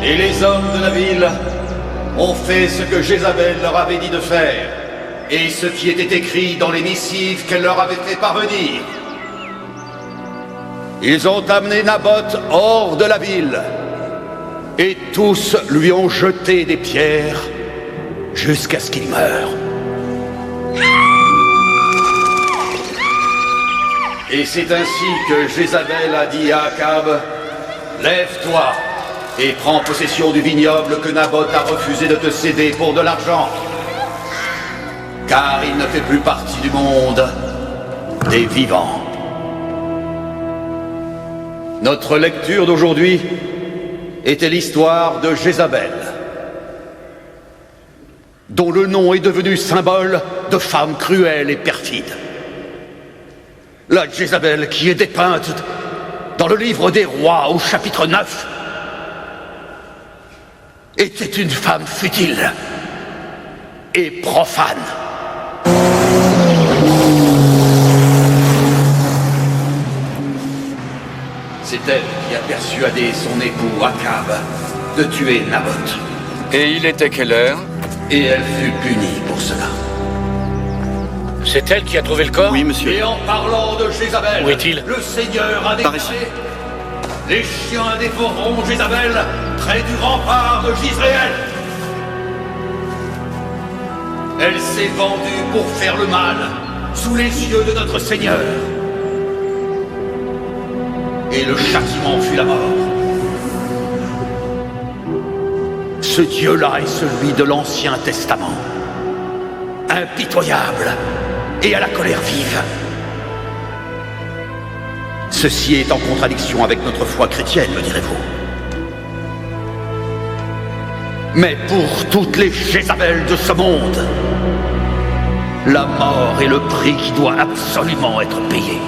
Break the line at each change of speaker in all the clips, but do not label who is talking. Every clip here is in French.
Et les hommes de la ville ont fait ce que Jézabel leur avait dit de faire, et ce qui était écrit dans les missives qu'elle leur avait fait parvenir. Ils ont amené Naboth hors de la ville, et tous lui ont jeté des pierres jusqu'à ce qu'il meure. Et c'est ainsi que Jézabel a dit à Akab, « Lève-toi et prends possession du vignoble que Naboth a refusé de te céder pour de l'argent, car il ne fait plus partie du monde des vivants. » Notre lecture d'aujourd'hui était l'histoire de Jézabel, dont le nom est devenu symbole de femme cruelle et perfide. La Jézabel qui est dépeinte dans le livre des rois au chapitre 9 était une femme futile et profane. C'est elle qui a persuadé son époux Akab de tuer Naboth.
Et il était quelle heure?
Et elle fut punie pour cela.
C'est elle qui a trouvé le corps?
Oui, monsieur.
Et en parlant de Jézabel,
où est-il?
Le Seigneur a déclaré: les chiens dévoreront Jézabel près du rempart de Jizréel. Elle s'est vendue pour faire le mal sous les yeux de notre Seigneur. Et le châtiment fut la mort. Ce Dieu-là est celui de l'Ancien Testament, impitoyable et à la colère vive. Ceci est en contradiction avec notre foi chrétienne, me direz-vous. Mais pour toutes les Jézabels de ce monde, la mort est le prix qui doit absolument être payé.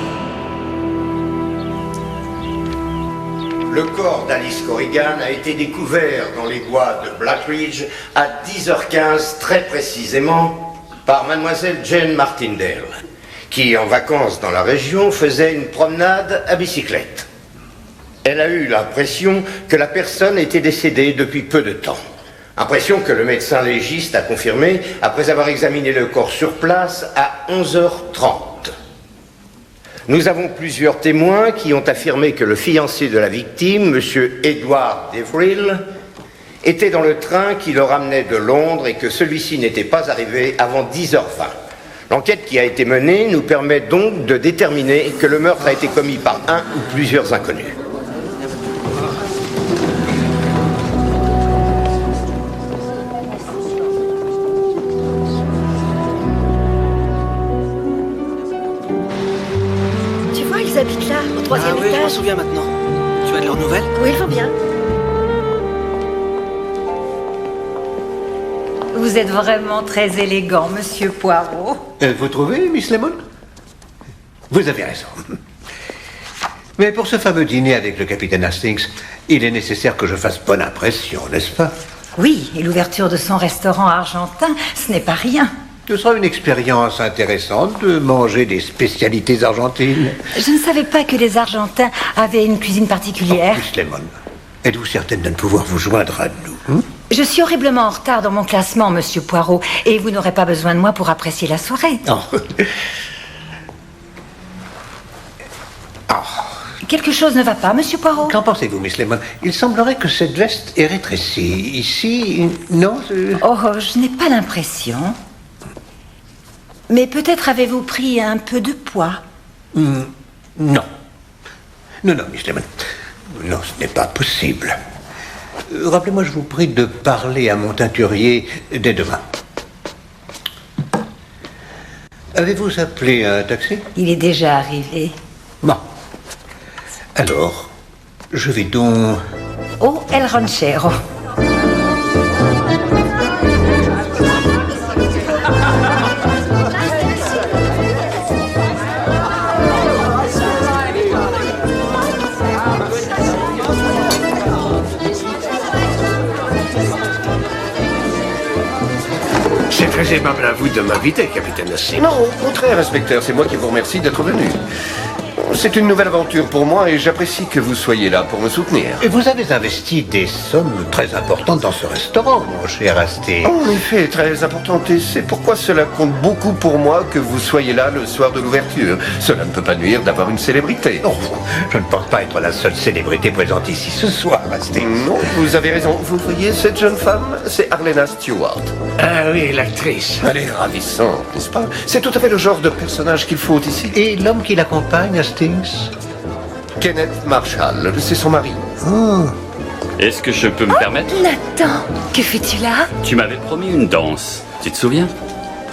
Le corps d'Alice Corrigan a été découvert dans les bois de Black Ridge à 10h15 très précisément par mademoiselle Jane Martindale, qui en vacances dans la région faisait une promenade à bicyclette. Elle a eu l'impression que la personne était décédée depuis peu de temps. Impression que le médecin légiste a confirmée après avoir examiné le corps sur place à 11h30. Nous avons plusieurs témoins qui ont affirmé que le fiancé de la victime, M. Edward Deverill, était dans le train qui le ramenait de Londres et que celui-ci n'était pas arrivé avant 10h20. L'enquête qui a été menée nous permet donc de déterminer que le meurtre a été commis par un ou plusieurs inconnus.
Tu vois, ils habitent là, au 3e étage.
Ah oui, je m'en souviens maintenant. Tu as de leurs nouvelles?
Oui, ils vont bien.
Vous êtes vraiment très élégant, monsieur Poirot.
Vous trouvez, Miss Lemon? Vous avez raison. Mais pour ce fameux dîner avec le capitaine Hastings, il est nécessaire que je fasse bonne impression, n'est-ce pas?
Oui, et l'ouverture de son restaurant argentin, ce n'est pas rien.
Ce sera une expérience intéressante de manger des spécialités argentines.
Je ne savais pas que les Argentins avaient une cuisine particulière.
Miss Lemon, êtes-vous certaine de ne pouvoir vous joindre à nous?
Je suis horriblement en retard dans mon classement, monsieur Poirot, et vous n'aurez pas besoin de moi pour apprécier la soirée. Quelque chose ne va pas, monsieur Poirot?
Qu'en pensez-vous, Miss Lemon? Il semblerait que cette veste est rétrécie. Ici, non?
Oh, je n'ai pas l'impression. Mais peut-être avez-vous pris un peu de poids?
Non. Non, Miss Lemon. Non, ce n'est pas possible. Rappelez-moi, je vous prie, de parler à mon teinturier dès demain. Avez-vous appelé un taxi?
Il est déjà arrivé.
Bon. Alors, je vais donc...
Oh, El Ranchero.
C'est très aimable à vous de m'inviter, capitaine Hastings.
Non, au contraire, inspecteur, c'est moi qui vous remercie d'être venu.
C'est une nouvelle aventure pour moi et j'apprécie que vous soyez là pour me soutenir.
Et vous avez investi des sommes très importantes dans ce restaurant, mon cher Hastings.
En effet, très importante, et c'est pourquoi cela compte beaucoup pour moi que vous soyez là le soir de l'ouverture. Cela ne peut pas nuire d'avoir une célébrité.
Non, je ne pense pas être la seule célébrité présente ici ce soir, Hastings.
Non, vous avez raison. Vous voyez cette jeune femme? C'est Arlena Stewart.
Ah oui, l'actrice.
Elle est ravissante, n'est-ce pas? C'est tout à fait le genre de personnage qu'il faut ici.
Et l'homme qui l'accompagne, Hastings?
Kenneth Marshall, c'est son mari.
Oh.
Est-ce que je peux me permettre?
Nathan, que fais-tu là?
Tu m'avais promis une danse. Tu te souviens?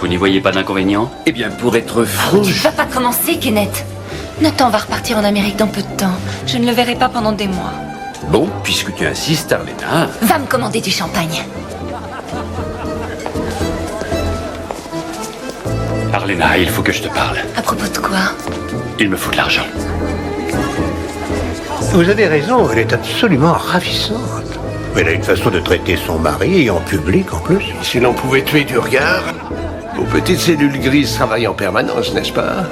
Vous n'y voyez pas d'inconvénient?
Eh bien, pour être
Tu
franc,
vas pas commencer, Kenneth. Nathan va repartir en Amérique dans peu de temps. Je ne le verrai pas pendant des mois.
Bon, puisque tu insistes, Arlena...
Va me commander du champagne.
Arlena, il faut que je te parle.
À propos de quoi?
Il me faut de l'argent.
Vous avez raison, elle est absolument ravissante. Elle a une façon de traiter son mari, et en public en plus.
Si l'on pouvait tuer du regard, vos petites cellules grises travaillent en permanence, n'est-ce pas?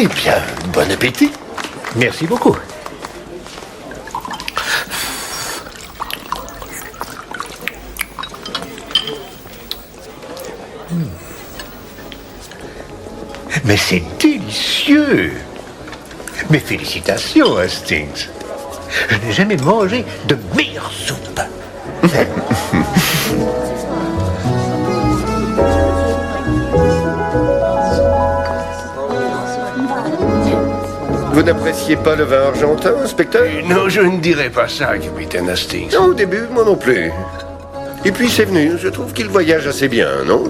eh bien, bon appétit.
Merci beaucoup. Mais c'est délicieux. Mes félicitations, Hastings. Je n'ai jamais mangé de meilleure soupe.
Vous n'appréciez pas le vin argentin, inspecteur?
Non, je ne dirais pas ça, capitaine Hastings.
Non, au début, moi non plus. Et puis c'est venu, je trouve qu'il voyage assez bien, non?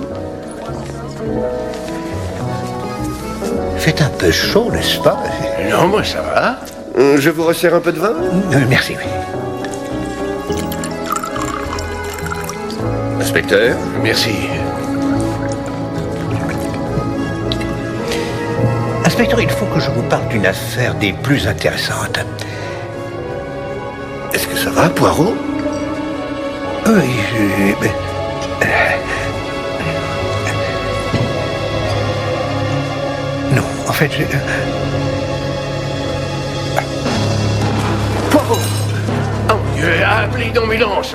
Fait un peu chaud, n'est-ce pas?
Non, moi ça va.
Je vous resserre un peu de vin?
Merci, oui.
Inspecteur?
Merci.
Inspecteur, il faut que je vous parle d'une affaire des plus intéressantes.
Est-ce que ça va, Poirot?
Oui, mais... Non, en fait, je...
Poirot! Oh mon Dieu, appelez une ambulance!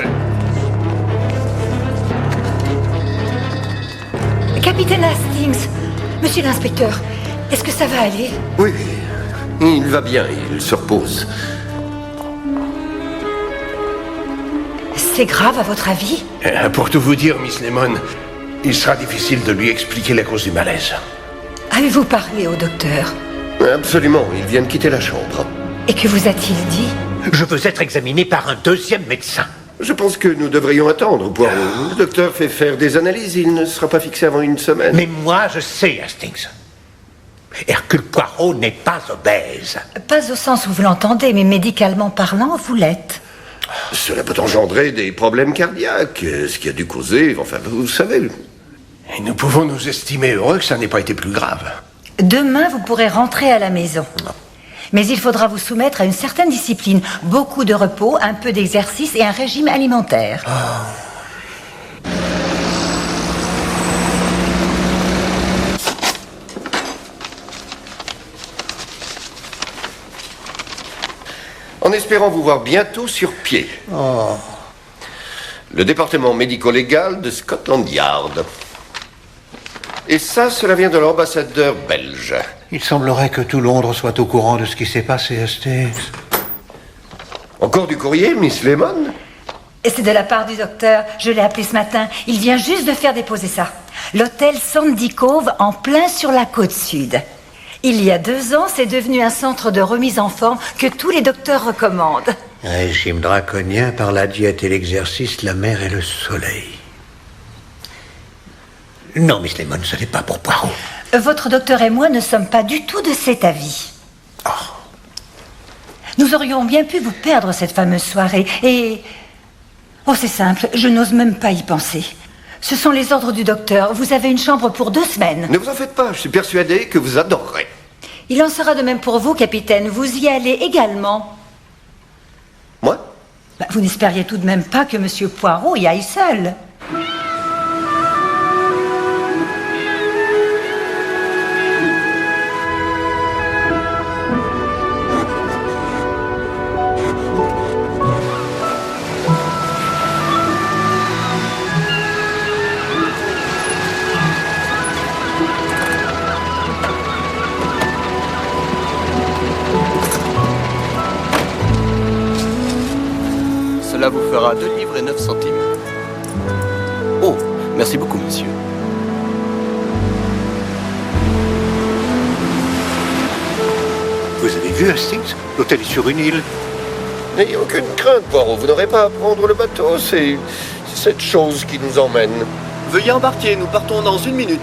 Capitaine Hastings, monsieur l'inspecteur, est-ce que ça va aller?
Oui, il va bien, il se repose.
C'est grave à votre avis?
Pour tout vous dire, Miss Lemon, il sera difficile de lui expliquer la cause du malaise.
Avez-vous parlé au docteur?
Absolument, il vient de quitter la chambre.
Et que vous a-t-il dit?
Je veux être examiné par un deuxième médecin.
Je pense que nous devrions attendre, Poirot. Le docteur fait faire des analyses, il ne sera pas fixé avant une semaine.
Mais moi, je sais, Hastings. Hercule Poirot n'est pas obèse.
Pas au sens où vous l'entendez, mais médicalement parlant, vous l'êtes.
Cela peut engendrer des problèmes cardiaques, ce qui a dû causer, enfin, vous savez.
Et nous pouvons nous estimer heureux que ça n'ait pas été plus grave.
Demain, vous pourrez rentrer à la maison. Mais il faudra vous soumettre à une certaine discipline. Beaucoup de repos, un peu d'exercice et un régime alimentaire.
En espérant vous voir bientôt sur pied. Le département médico-légal de Scotland Yard. Et ça, cela vient de l'ambassadeur belge.
Il semblerait que tout Londres soit au courant de ce qui s'est passé, Hastings.
Encore du courrier, Miss Lemon?
Et c'est de la part du docteur. Je l'ai appelé ce matin. Il vient juste de faire déposer ça. L'hôtel Sandy Cove, en plein sur la côte sud. Il y a 2 ans, c'est devenu un centre de remise en forme que tous les docteurs recommandent.
Régime draconien par la diète et l'exercice, la mer et le soleil. Non, Miss Lemon, ce n'est pas pour Poirot.
Votre docteur et moi ne sommes pas du tout de cet avis. Nous aurions bien pu vous perdre cette fameuse soirée et... Oh, c'est simple, je n'ose même pas y penser. Ce sont les ordres du docteur. Vous avez une chambre pour 2 semaines.
Ne vous en faites pas, je suis persuadé que vous adorerez.
Il en sera de même pour vous, capitaine. Vous y allez également.
Moi?
Vous n'espériez tout de même pas que Monsieur Poirot y aille seul.
coûtera 2 livres et 9 centimes.
Oh, merci beaucoup, monsieur.
Vous avez vu Hastings? L'hôtel est sur une île.
N'ayez aucune crainte, Poirot. Vous n'aurez pas à prendre le bateau. C'est cette chose qui nous emmène.
Veuillez embarquer, nous partons dans 1 minute.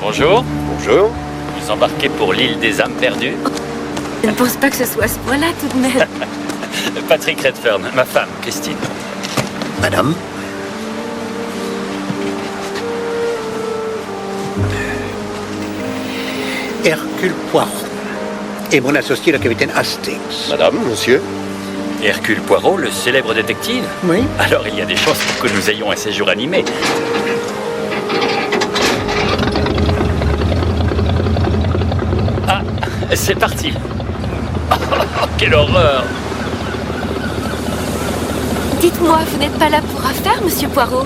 Bonjour.
Bonjour.
Vous embarquez pour l'île des âmes perdues?
Je ne pense pas que ce soit à ce point-là tout de même.
Patrick Redfern, ma femme, Christine.
Madame? Hercule Poirot. Et mon associé, le capitaine Hastings.
Madame, monsieur.
Hercule Poirot, le célèbre détective?
Oui.
Alors il y a des chances pour que nous ayons un séjour animé. Ah, c'est parti. Quelle horreur!
Dites-moi, vous n'êtes pas là pour affaire, monsieur Poirot?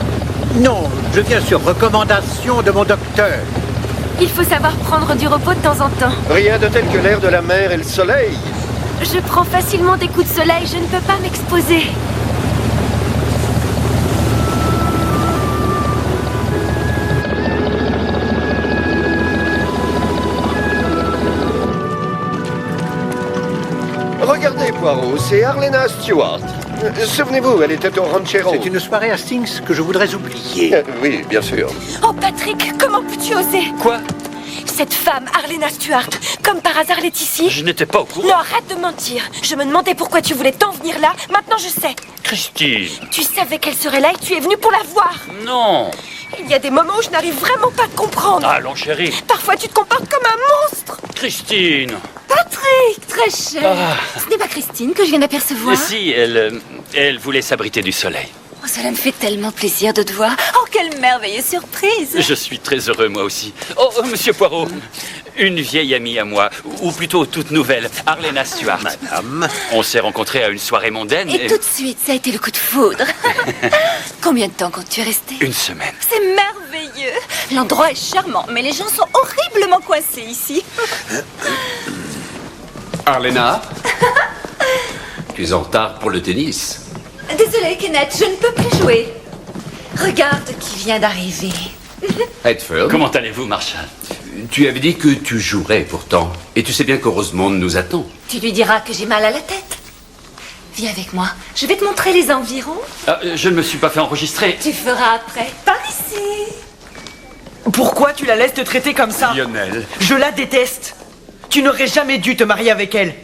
Non, je viens sur recommandation de mon docteur.
Il faut savoir prendre du repos de temps en temps.
Rien de tel que l'air de la mer et le soleil.
Je prends facilement des coups de soleil, je ne peux pas m'exposer.
Regardez, Poirot, c'est Arlena Stewart. Souvenez-vous, elle était au Ranchero.
C'est une soirée Hastings que je voudrais oublier.
Oui, bien sûr.
Oh Patrick, comment peux-tu oser?
Quoi?
Cette femme, Arlena Stewart, comme par hasard, elle est ici?
Je n'étais pas au courant.
Non, arrête de mentir. Je me demandais pourquoi tu voulais tant venir là. Maintenant, je sais.
Christine!
Tu savais qu'elle serait là et tu es venu pour la voir.
Non!
Il y a des moments où je n'arrive vraiment pas à te comprendre.
Allons, chérie.
Parfois, tu te comportes comme un monstre.
Christine!
Patrick, très cher. Ce n'est pas Christine que je viens d'apercevoir.
Si, elle voulait s'abriter du soleil.
Oh, cela me fait tellement plaisir de te voir. Oh, quelle merveilleuse surprise.
Je suis très heureux, moi aussi. Oh, monsieur Poirot, une vieille amie à moi, ou plutôt toute nouvelle, Arlena Stewart.
Madame?
On s'est rencontrés à une soirée mondaine
Et tout de suite, ça a été le coup de foudre. Combien de temps comptes-tu rester?
1 semaine.
C'est merveilleux. L'endroit est charmant, mais les gens sont horriblement coincés ici.
Arlena? Tu es en retard pour le tennis.
Désolée, Kenneth, je ne peux plus jouer. Regarde qui vient d'arriver.
Redford,
Comment allez-vous, Marshall?
tu avais dit que tu jouerais pourtant. Et tu sais bien que Rosemonde nous attend.
Tu lui diras que j'ai mal à la tête. Viens avec moi. Je vais te montrer les environs.
Ah, je ne me suis pas fait enregistrer.
Tu feras après. Par ici.
Pourquoi tu la laisses te traiter comme ça?
Lionel.
Je la déteste. Tu n'aurais jamais dû te marier avec elle.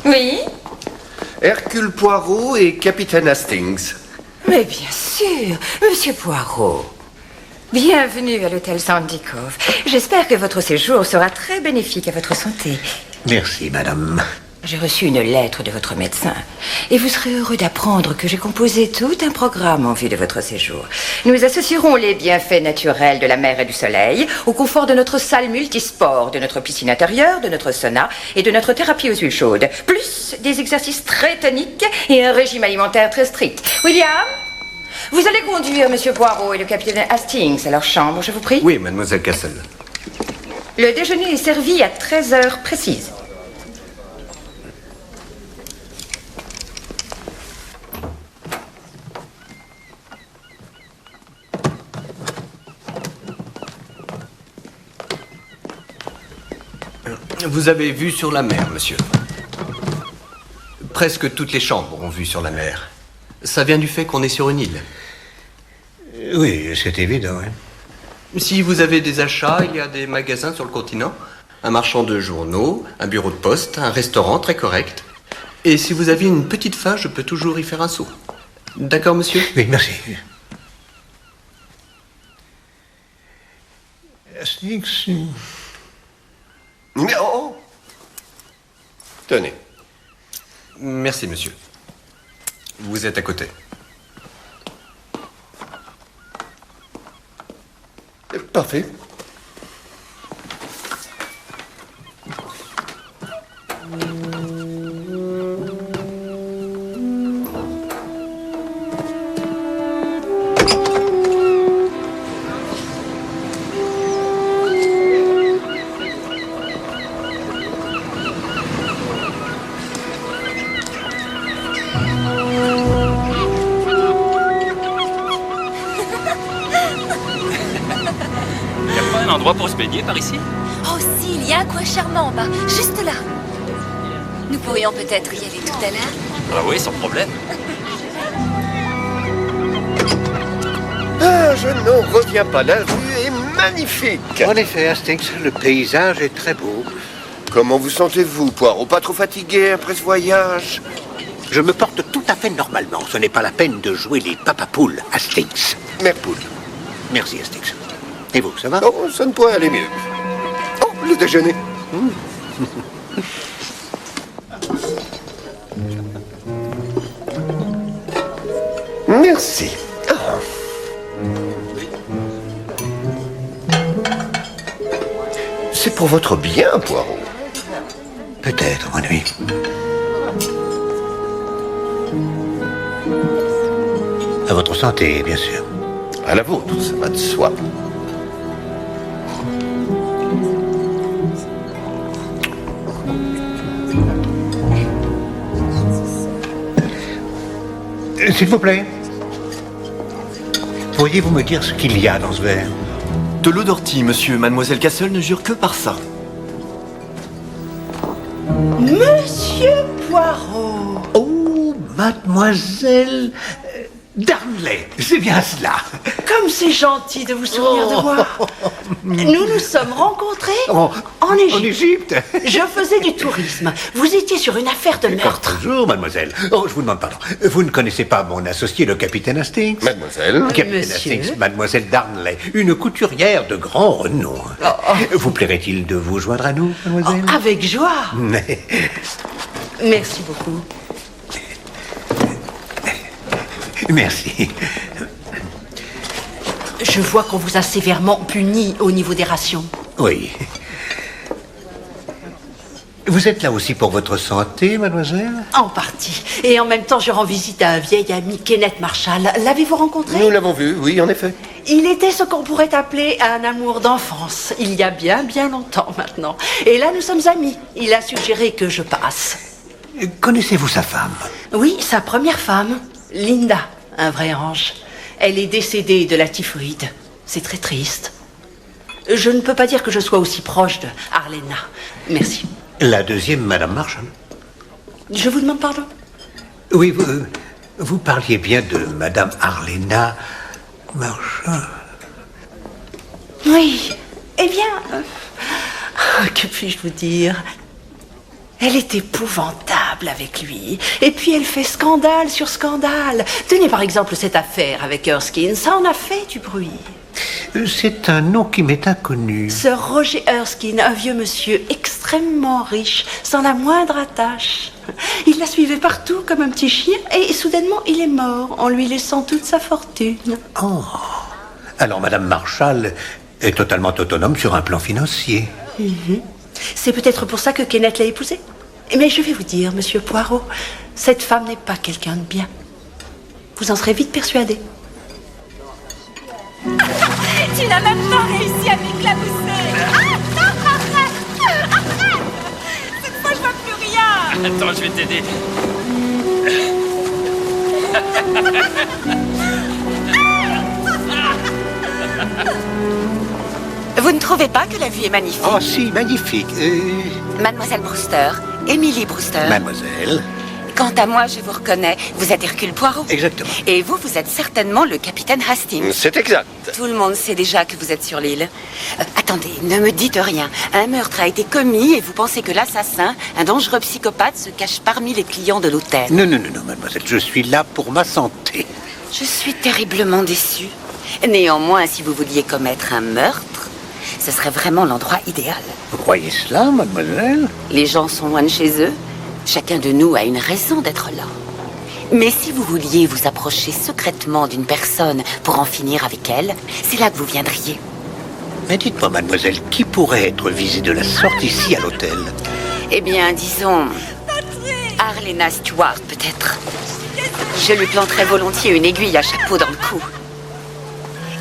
Oui?
Hercule Poirot et capitaine Hastings.
Mais bien sûr, monsieur Poirot. Bienvenue à l'hôtel Sandy Cove. J'espère que votre séjour sera très bénéfique à votre santé.
Merci, madame.
J'ai reçu une lettre de votre médecin et vous serez heureux d'apprendre que j'ai composé tout un programme en vue de votre séjour. Nous associerons les bienfaits naturels de la mer et du soleil au confort de notre salle multisport, de notre piscine intérieure, de notre sauna et de notre thérapie aux huiles chaudes, plus des exercices très toniques et un régime alimentaire très strict. William, vous allez conduire monsieur Poirot et le capitaine Hastings à leur chambre, je vous prie?
Oui, mademoiselle Castle.
Le déjeuner est servi à 13h précises.
Vous avez vue sur la mer, monsieur. Presque toutes les chambres ont vue sur la mer. Ça vient du fait qu'on est sur une île.
Oui, c'est évident. Hein.
Si vous avez des achats, il y a des magasins sur le continent, un marchand de journaux, un bureau de poste, un restaurant très correct. Et si vous aviez une petite faim, je peux toujours y faire un saut. D'accord, monsieur?
Oui, merci. Hastings...
Oh. Tenez.
Merci, monsieur. Vous êtes à côté.
Parfait.
Un endroit pour se baigner par ici?
Oh si, il y a un coin charmant en bas, juste là. Nous pourrions peut-être y aller tout à l'heure.
Ah oui, sans problème.
Ah, je n'en reviens pas. La rue est magnifique.
En effet, Hastings, le paysage est très beau.
Comment vous sentez-vous, Poirot? Pas trop fatigué après ce voyage?
Je me porte tout à fait normalement. Ce n'est pas la peine de jouer les papapoules, Hastings.
Mère poule.
Merci, Hastings. Et vous, ça va?
Oh, ça ne pourrait aller mieux. Oh, le déjeuner. Merci. Ah. C'est pour votre bien, Poirot.
Peut-être, mon ami. À votre santé, bien sûr.
À la vôtre, ça va de soi.
S'il vous plaît. Pourriez-vous me dire ce qu'il y a dans ce verre?
De l'eau d'ortie, monsieur. Mademoiselle Cassel ne jure que par ça.
Monsieur Poirot.
Oh, mademoiselle Darnley, c'est bien cela.
Comme c'est gentil de vous souvenir de moi. Nous nous sommes rencontrés en Égypte. Je faisais du tourisme. Vous étiez sur une affaire de meurtre.
Bonjour, mademoiselle. Oh, je vous demande pardon. Vous ne connaissez pas mon associé, le capitaine Hastings?
Mademoiselle.
Capitaine
Monsieur.
Hastings, mademoiselle Darnley, une couturière de grand renom. Vous plairait-il de vous joindre à nous, mademoiselle?
Avec joie. Merci beaucoup.
Merci.
Je vois qu'on vous a sévèrement puni au niveau des rations.
Oui. Vous êtes là aussi pour votre santé, mademoiselle?
En partie. Et en même temps, je rends visite à un vieil ami, Kenneth Marshall. L'avez-vous rencontré?
Nous l'avons vu, oui, en effet.
Il était ce qu'on pourrait appeler un amour d'enfance, il y a bien longtemps maintenant. Et là, nous sommes amis. Il a suggéré que je passe.
Connaissez-vous sa femme?
Oui, sa première femme, Linda, un vrai ange. Elle est décédée de la typhoïde. C'est très triste. Je ne peux pas dire que je sois aussi proche de Arlena. Merci.
La deuxième, madame Marshall.
Je vous demande pardon?
Oui, vous parliez bien de madame Arlena Marshall.
Oui. Eh bien, que puis-je vous dire? Elle est épouvantable avec lui. Et puis elle fait scandale sur scandale. Tenez par exemple cette affaire avec Erskine. Ça en a fait du bruit.
C'est un nom qui m'est inconnu.
Sir Roger Erskine, un vieux monsieur extrêmement riche, sans la moindre attache. Il la suivait partout comme un petit chien et soudainement il est mort en lui laissant toute sa fortune.
Oh. Alors madame Marshall est totalement autonome sur un plan financier.
C'est peut-être pour ça que Kenneth l'a épousée. Mais je vais vous dire, monsieur Poirot, cette femme n'est pas quelqu'un de bien. Vous en serez vite persuadé.
Tu n'as même pas réussi à m'éclabousser. Arrête. Cette fois, je vois plus rien.
Attends, je vais t'aider.
Vous ne trouvez pas que la vue est magnifique?
Oh si, magnifique.
Mademoiselle Brewster, Emily Brewster.
Mademoiselle.
Quant à moi, je vous reconnais, vous êtes Hercule Poirot.
Exactement.
Et vous êtes certainement le capitaine Hastings.
C'est exact.
Tout le monde sait déjà que vous êtes sur l'île. Attendez, ne me dites rien. Un meurtre a été commis et vous pensez que l'assassin, un dangereux psychopathe, se cache parmi les clients de l'hôtel.
Non, mademoiselle, je suis là pour ma santé.
Je suis terriblement déçue. Néanmoins, si vous vouliez commettre un meurtre, ce serait vraiment l'endroit idéal.
Vous croyez cela, mademoiselle?
Les gens sont loin de chez eux. Chacun de nous a une raison d'être là. Mais si vous vouliez vous approcher secrètement d'une personne pour en finir avec elle, c'est là que vous viendriez.
Mais dites-moi, mademoiselle, qui pourrait être visé de la sorte ici à l'hôtel?
Eh bien, disons... Arlena Stewart, peut-être. Je lui planterais volontiers une aiguille à chapeau dans le cou.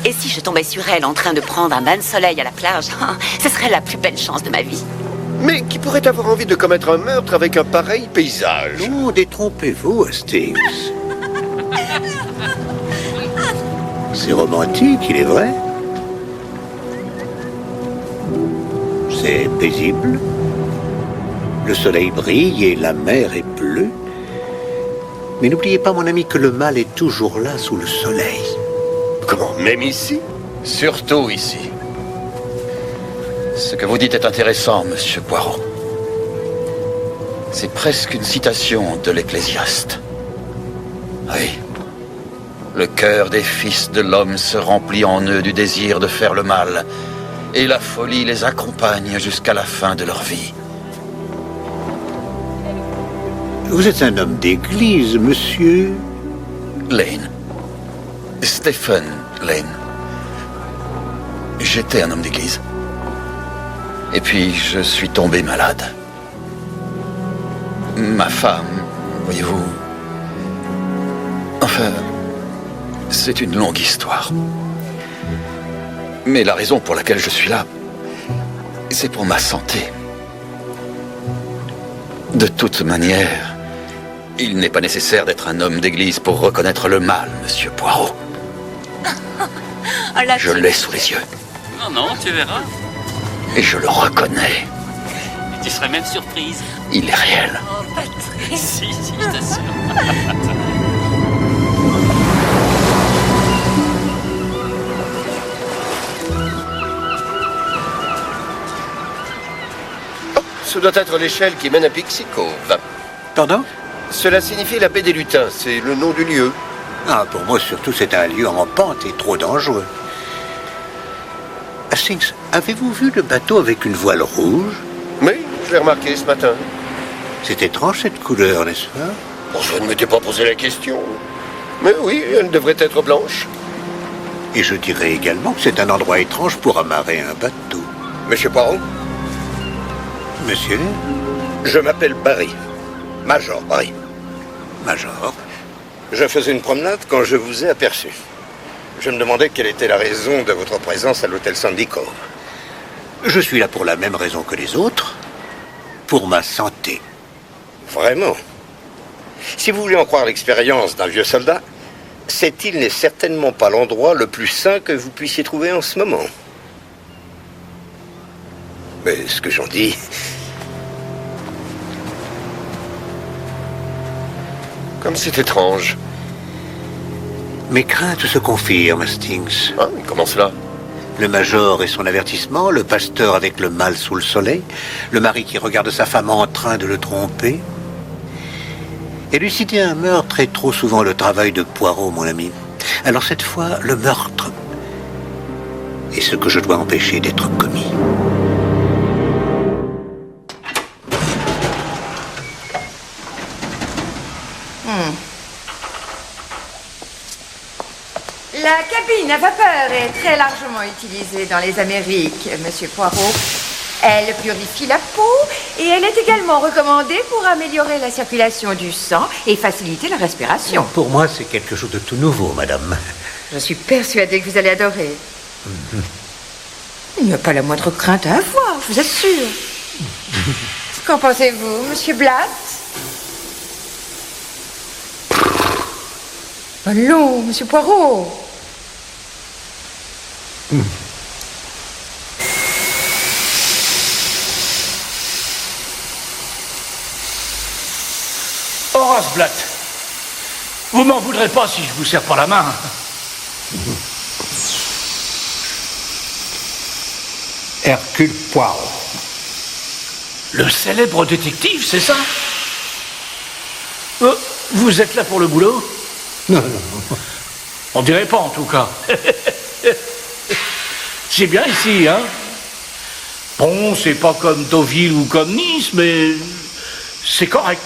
Et si je tombais sur elle en train de prendre un bain de soleil à la plage, ce serait la plus belle chance de ma vie.
Mais qui pourrait avoir envie de commettre un meurtre avec un pareil paysage?
Non, détrompez-vous, Hastings. C'est romantique, il est vrai. C'est paisible. Le soleil brille et la mer est bleue. Mais n'oubliez pas, mon ami, que le mal est toujours là sous le soleil.
Comment, même ici?
Surtout ici. Ce que vous dites est intéressant, monsieur Poirot. C'est presque une citation de l'Ecclésiaste. Oui. Le cœur des fils de l'homme se remplit en eux du désir de faire le mal, et la folie les accompagne jusqu'à la fin de leur vie.
Vous êtes un homme d'église, monsieur...
Lane. Stephen Lane. J'étais un homme d'église. Et puis, je suis tombé malade. Ma femme, voyez-vous... Enfin, c'est une longue histoire. Mais la raison pour laquelle je suis là, c'est pour ma santé. De toute manière, il n'est pas nécessaire d'être un homme d'église pour reconnaître le mal, monsieur Poirot. Je l'ai sous les yeux.
Non, non, tu verras.
Et je le reconnais.
Tu serais même surprise.
Il est réel.
Oh, Patrick. Si, je t'assure.
Ce doit être l'échelle qui mène à Pixie Cove.
Pardon?
Cela signifie la baie des lutins, c'est le nom du lieu.
Ah, pour moi, surtout, c'est un lieu en pente et trop dangereux. Hastings, avez-vous vu le bateau avec une voile rouge?
Oui, je l'ai remarqué ce matin.
C'est étrange, cette couleur, n'est-ce pas?
Bon, je ne m'étais pas posé la question. Mais oui, elle devrait être blanche.
Et je dirais également que c'est un endroit étrange pour amarrer un bateau.
Monsieur Poirot?
Monsieur?
Je m'appelle Barry. Major Barry.
Major?
Je faisais une promenade quand je vous ai aperçu. Je me demandais quelle était la raison de votre présence à l'hôtel Sandy Cove.
Je suis là pour la même raison que les autres. Pour ma santé.
Vraiment? Si vous voulez en croire l'expérience d'un vieux soldat, cette île n'est certainement pas l'endroit le plus sain que vous puissiez trouver en ce moment. Mais ce que j'en dis...
Comme c'est étrange.
Mes craintes se confirment, Hastings.
Ah, mais comment cela?
Le major et son avertissement, le pasteur avec le mal sous le soleil, le mari qui regarde sa femme en train de le tromper. Élucider un meurtre est trop souvent le travail de Poirot, mon ami. Alors cette fois, le meurtre est ce que je dois empêcher d'être commis.
La cabine à vapeur est très largement utilisée dans les Amériques, monsieur Poirot. Elle purifie la peau et elle est également recommandée pour améliorer la circulation du sang et faciliter la respiration.
Pour moi, c'est quelque chose de tout nouveau, madame.
Je suis persuadée que vous allez adorer. Il n'y a pas la moindre crainte à avoir, je vous assure. Qu'en pensez-vous, monsieur Blatt? Allons, monsieur Poirot.
Horace Blatt, vous m'en voudrez pas si je vous serre pas la main. Hercule Poirot. Le célèbre détective, c'est ça? Vous êtes là pour le boulot?
Non, non.
On dirait pas, en tout cas. C'est bien ici, hein? Bon, c'est pas comme Deauville ou comme Nice, mais c'est correct.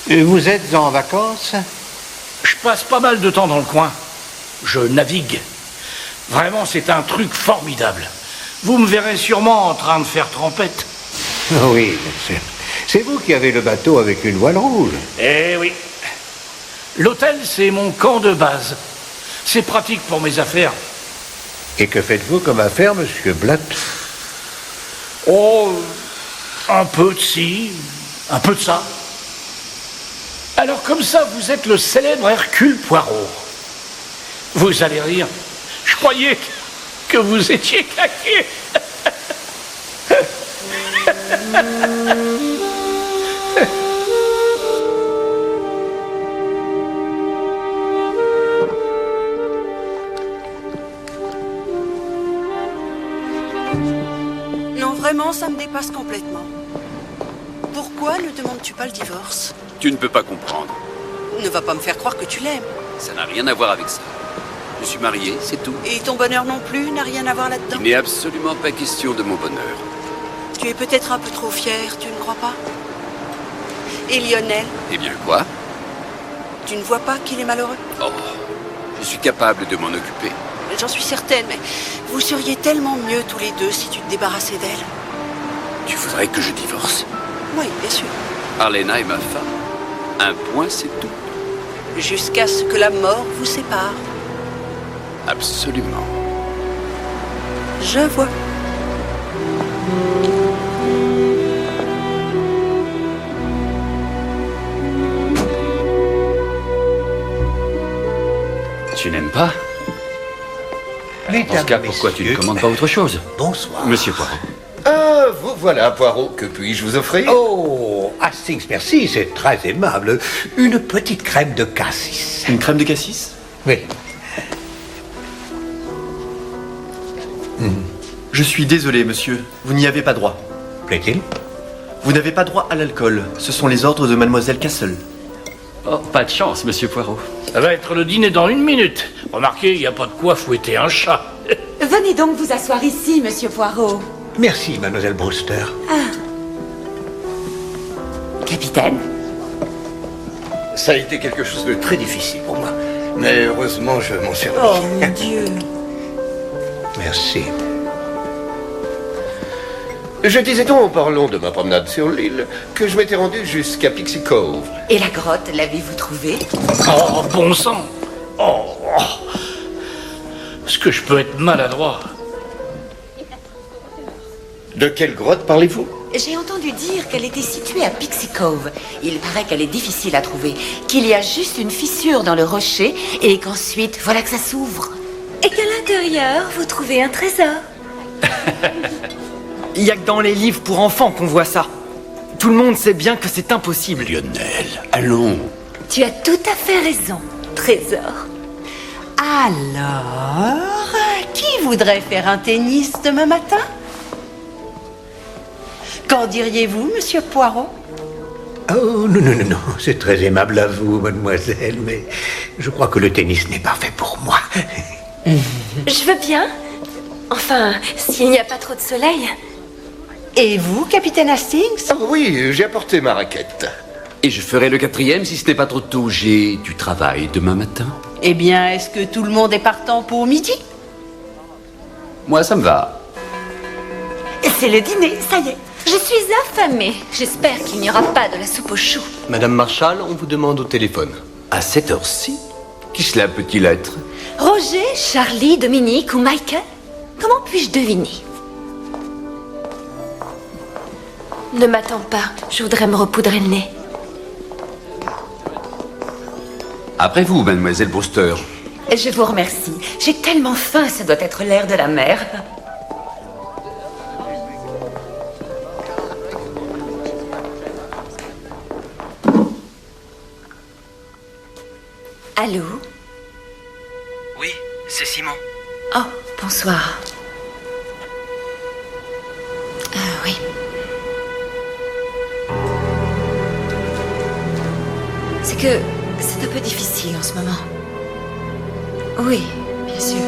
Vous êtes en vacances?
Je passe pas mal de temps dans le coin. Je navigue. Vraiment, c'est un truc formidable. Vous me verrez sûrement en train de faire trempette.
Oui, c'est vous qui avez le bateau avec une voile rouge.
Eh oui. L'hôtel, c'est mon camp de base. C'est pratique pour mes affaires.
Et que faites-vous comme affaire, monsieur Blatt?
Oh, un peu de ci, un peu de ça. Alors comme ça, vous êtes le célèbre Hercule Poirot. Vous allez rire. Je croyais que vous étiez claqué.
Non, vraiment, ça me dépasse complètement. Pourquoi ne demandes-tu pas le divorce?
Tu ne peux pas comprendre.
Ne va pas me faire croire que tu l'aimes.
Ça n'a rien à voir avec ça. Je suis marié, c'est tout.
Et ton bonheur non plus n'a rien à voir là-dedans?
Il n'est absolument pas question de mon bonheur.
Tu es peut-être un peu trop fier, tu ne crois pas? Et Lionel?
Eh bien quoi?
Tu ne vois pas qu'il est malheureux?
Oh, je suis capable de m'en occuper.
J'en suis certaine, mais vous seriez tellement mieux tous les deux si tu te débarrassais d'elle.
Tu voudrais que je divorce?
Oui, bien sûr.
Arlena est ma femme. Un point, c'est tout.
Jusqu'à ce que la mort vous sépare.
Absolument.
Je vois.
Tu n'aimes pas? Dans ce cas, pourquoi tu ne commandes pas autre chose?
Bonsoir.
Monsieur Poirot.
Ah, vous voilà, Poirot. Que puis-je vous offrir?
Oh, Hastings, merci, c'est très aimable. Une petite crème de cassis.
Une crème de cassis?
Oui.
Je suis désolé, monsieur. Vous n'y avez pas droit.
Plaît-il?
Vous n'avez pas droit à l'alcool. Ce sont les ordres de mademoiselle Castle.
Oh, pas de chance, monsieur Poirot.
Ça va être le dîner dans 1 minute. Remarquez, il n'y a pas de quoi fouetter un chat.
Venez donc vous asseoir ici, monsieur Poirot.
Merci, mademoiselle Brewster.
Capitaine.
Ça a été quelque chose de très difficile pour moi. Mais heureusement, je m'en suis remis.
Oh mon Dieu.
Merci.
Je disais donc, en parlant de ma promenade sur l'île, que je m'étais rendu jusqu'à Pixie Cove.
Et la grotte, l'avez-vous trouvée?
Oh, bon sang. Oh. Est-ce que je peux être maladroit?
De quelle grotte parlez-vous?
J'ai entendu dire qu'elle était située à Pixie Cove. Il paraît qu'elle est difficile à trouver, qu'il y a juste une fissure dans le rocher et qu'ensuite, voilà que ça s'ouvre.
Et qu'à l'intérieur, vous trouvez un trésor.
Il n'y a que dans les livres pour enfants qu'on voit ça. Tout le monde sait bien que c'est impossible.
Lionel, allons.
Tu as tout à fait raison, trésor.
Alors, qui voudrait faire un tennis demain matin? Qu'en diriez-vous, monsieur Poirot?
Oh, non, c'est très aimable à vous, mademoiselle, mais je crois que le tennis n'est pas fait pour moi.
Je veux bien. Enfin, s'il n'y a pas trop de soleil.
Et vous, capitaine Hastings?
Oh oui, j'ai apporté ma raquette.
Et je ferai le 4e si ce n'est pas trop tôt. J'ai du travail demain matin.
Eh bien, est-ce que tout le monde est partant pour midi?
Moi, ça me va.
C'est le dîner, ça y est.
Je suis affamée. J'espère qu'il n'y aura pas de la soupe aux choux.
Madame Marshall, on vous demande au téléphone.
À cette heure-ci, qui cela peut-il être?
Roger, Charlie, Dominique ou Michael? Comment puis-je deviner? Ne m'attends pas, je voudrais me repoudrer le nez.
Après vous, mademoiselle Brewster.
Je vous remercie. J'ai tellement faim, ça doit être l'air de la mer. Allô?
Oui, c'est Simon.
Oh, bonsoir. Oui. C'est que c'est un peu difficile en ce moment. Oui, bien sûr.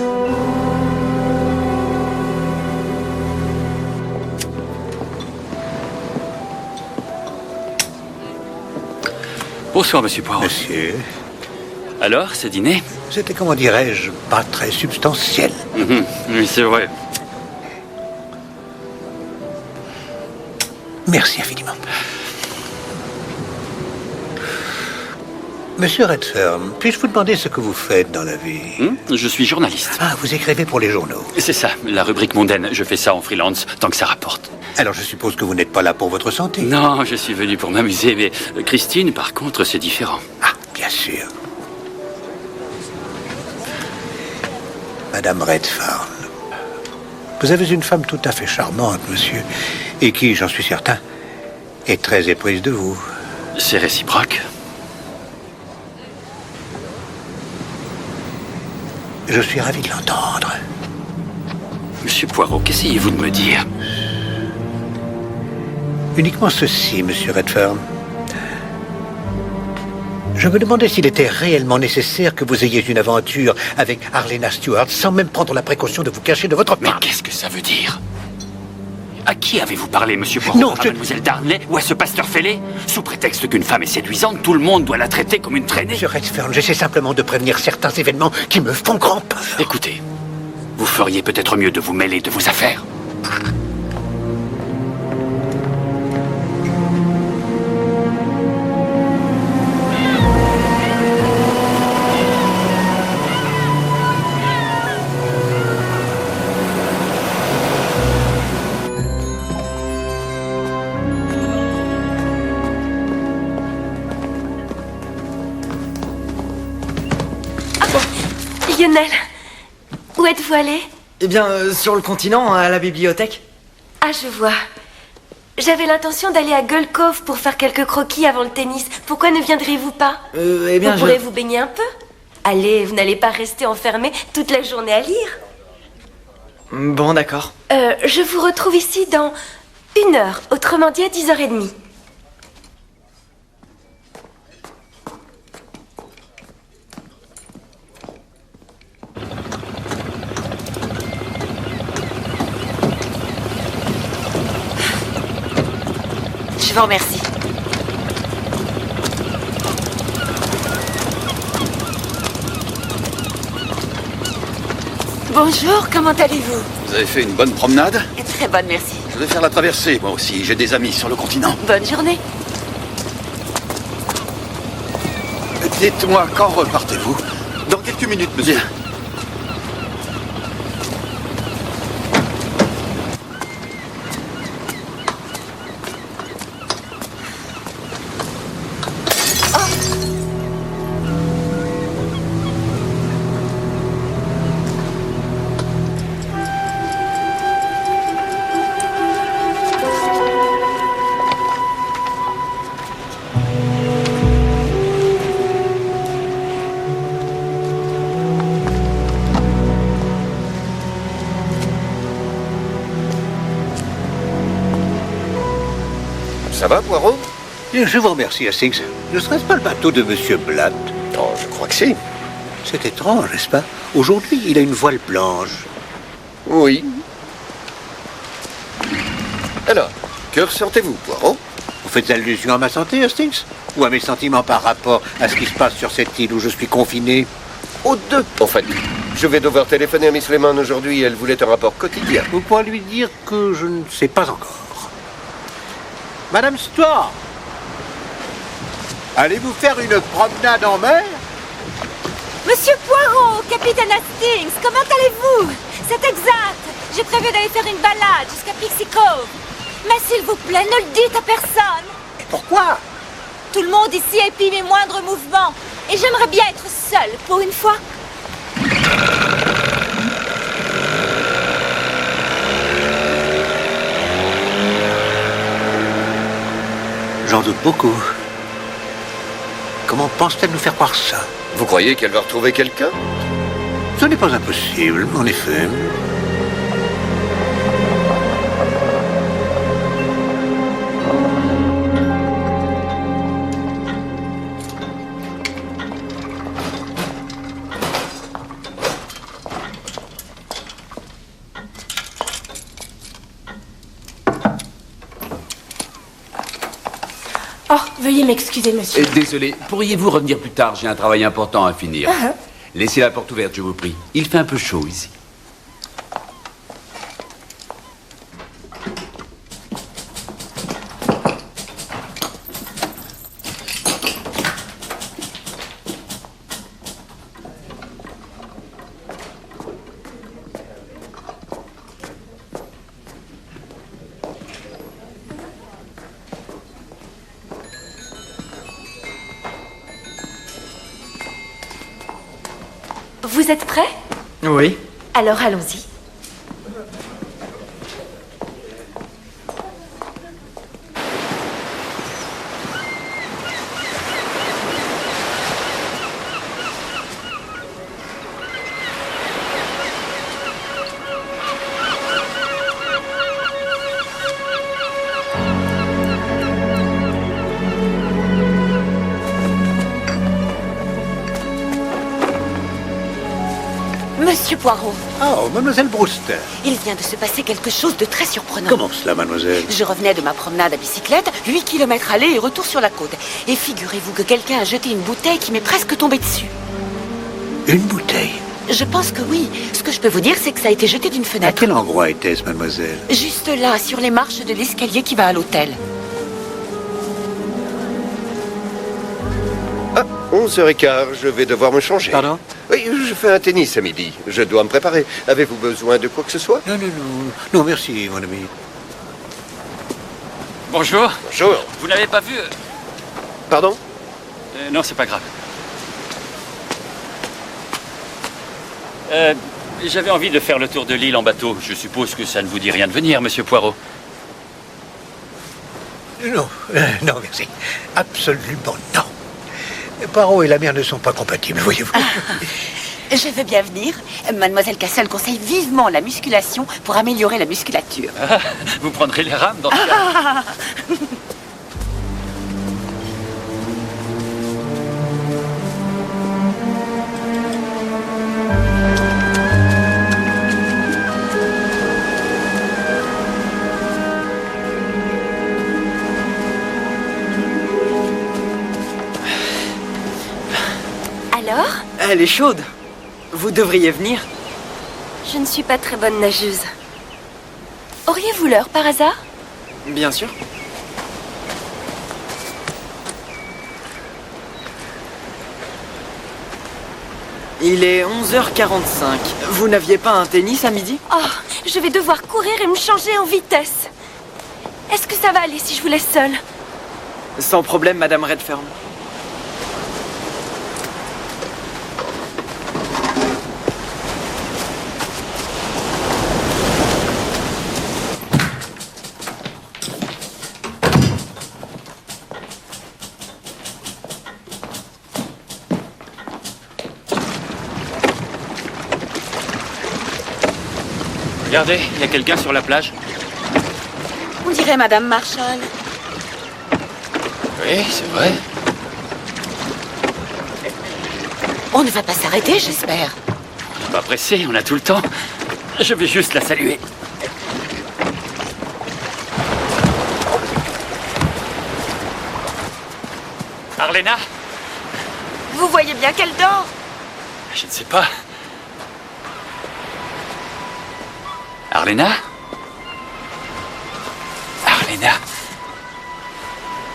Bonsoir, monsieur Poirot.
Monsieur.
Alors, ce dîner?
C'était, comment dirais-je, pas très substantiel.
Oui, c'est vrai.
Merci infiniment. Monsieur Redfern, puis-je vous demander ce que vous faites dans la vie?
Je suis journaliste.
Ah, vous écrivez pour les journaux.
C'est ça, la rubrique mondaine. Je fais ça en freelance, tant que ça rapporte.
Alors je suppose que vous n'êtes pas là pour votre santé.
Non, je suis venu pour m'amuser, mais Christine, par contre, c'est différent.
Ah, bien sûr. Madame Redfern, vous avez une femme tout à fait charmante, monsieur, et qui, j'en suis certain, est très éprise de vous.
C'est réciproque.
Je suis ravi de l'entendre.
Monsieur Poirot, qu'essayez-vous de me dire?
Uniquement ceci, monsieur Redfern. Je me demandais s'il était réellement nécessaire que vous ayez une aventure avec Arlena Stewart sans même prendre la précaution de vous cacher de votre part.
Mais qu'est-ce que ça veut dire? À qui avez-vous parlé, monsieur Poirot?
Non,
à mademoiselle Darnley ou à ce pasteur fêlé? Sous prétexte qu'une femme est séduisante, tout le monde doit la traiter comme une traînée.
Monsieur Redfern, j'essaie simplement de prévenir certains événements qui me font grand peur.
Écoutez, vous feriez peut-être mieux de vous mêler de vos affaires.
Lionel, où êtes-vous allé?
Eh bien, sur le continent, à la bibliothèque.
Ah, je vois. J'avais l'intention d'aller à Gull Cove pour faire quelques croquis avant le tennis. Pourquoi ne viendriez-vous pas?
Eh bien,
vous pourrez vous baigner un peu. Allez, vous n'allez pas rester enfermé toute la journée à lire.
Bon, d'accord.
Je vous retrouve ici dans 1 heure, autrement dit à 10h30.
Je vous remercie. Bonjour, comment allez-vous?
Vous avez fait une bonne promenade?
Très bonne, merci.
Je vais faire la traversée, moi aussi. J'ai des amis sur le continent.
Bonne journée.
Dites-moi, quand repartez-vous? Dans quelques minutes, monsieur. Bien.
Ça va, Poirot?
Je vous remercie, Hastings. Ne serait-ce pas le bateau de Monsieur Blatt?
Oh, je crois que si.
C'est étrange, n'est-ce pas? Aujourd'hui, il a une voile blanche.
Oui. Alors, que ressentez-vous, Poirot?
Vous faites allusion à ma santé, Hastings? Ou à mes sentiments par rapport à ce qui se passe sur cette île où je suis confiné?
Aux deux, en fait. Je vais devoir téléphoner à Miss Lehman aujourd'hui. Elle voulait un rapport quotidien.
Vous pourrez lui dire que je ne sais pas encore. Madame Stewart, allez-vous faire une promenade en mer?
Monsieur Poirot, capitaine Hastings, comment allez-vous? C'est exact. J'ai prévu d'aller faire une balade jusqu'à Pixie Cove. Mais s'il vous plaît, ne le dites à personne.
Et pourquoi?
Tout le monde ici épie mes moindres mouvements. Et j'aimerais bien être seule pour une fois.
J'en doute beaucoup. Comment pense-t-elle nous faire croire ça?
Vous croyez qu'elle va retrouver quelqu'un?
Ce n'est pas impossible, en effet.
Oh, veuillez m'excuser, monsieur.
Désolé, pourriez-vous revenir plus tard? J'ai un travail important à finir. Laissez la porte ouverte, je vous prie. Il fait un peu chaud ici.
Vous êtes prêt?
Oui.
Alors allons-y.
Monsieur Poirot.
Oh, mademoiselle Brewster.
Il vient de se passer quelque chose de très surprenant.
Comment cela, mademoiselle?
Je revenais de ma promenade à bicyclette, 8 km aller et retour sur la côte. Et figurez-vous que quelqu'un a jeté une bouteille qui m'est presque tombée dessus.
Une bouteille?
Je pense que oui. Ce que je peux vous dire, c'est que ça a été jeté d'une
À
fenêtre.
quel endroit était-ce, mademoiselle?
Juste là, sur les marches de l'escalier qui va à l'hôtel.
11h15, je vais devoir me changer.
Pardon?
Oui, je fais un tennis à midi. Je dois me préparer. Avez-vous besoin de quoi que ce soit?
Non, non, merci, mon ami.
Bonjour.
Bonjour.
Vous n'avez pas vu...
Pardon?
Non, c'est pas grave. J'avais envie de faire le tour de l'île en bateau. Je suppose que ça ne vous dit rien de venir, monsieur Poirot.
Non, non, merci. Absolument non. Poirot et la mer ne sont pas compatibles, voyez-vous.
Je veux bien venir. Mademoiselle Cassel conseille vivement la musculation pour améliorer la musculature.
Ah, vous prendrez les rames dans ce cas.
Alors?
Elle est chaude. Vous devriez venir.
Je ne suis pas très bonne nageuse. Auriez-vous l'heure par hasard?
Bien sûr. Il est 11h45. Vous n'aviez pas un tennis à midi?
Oh, je vais devoir courir et me changer en vitesse. Est-ce que ça va aller si je vous laisse seule?
Sans problème, Madame Redfern.
Regardez, il y a quelqu'un sur la plage.
On dirait Madame Marshall.
Oui, c'est vrai.
On ne va pas s'arrêter, j'espère.
On n'est pas pressé, on a tout le temps. Je vais juste la saluer. Arlena?
Vous voyez bien qu'elle dort.
Je ne sais pas. Arlena? Arlena?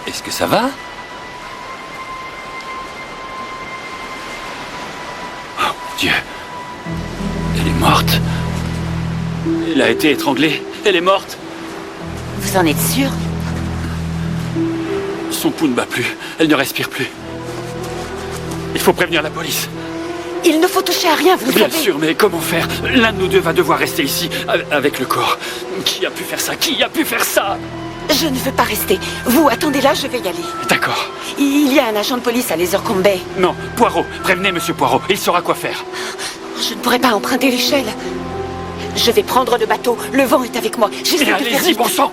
Est-ce que ça va? Oh mon Dieu. Elle est morte. Elle a été étranglée. Elle est morte.
Vous en êtes sûr?
Son pouls ne bat plus. Elle ne respire plus. Il faut prévenir la police.
Il ne faut toucher à rien, vous
Bien
savez.
sûr, mais comment faire? L'un de nous deux va devoir rester ici, avec le corps. Qui a pu faire ça? Qui a pu faire ça?
Je ne veux pas rester. Vous, attendez là, je vais y aller.
D'accord.
Il y a un agent de police à Lasercombe Bay.
Non, Poirot. Prévenez Monsieur Poirot. Il saura quoi faire.
Je ne pourrai pas emprunter l'échelle. Je vais prendre le bateau. Le vent est avec moi. J'essaie de faire
Allez-y,
vite.
bon sang!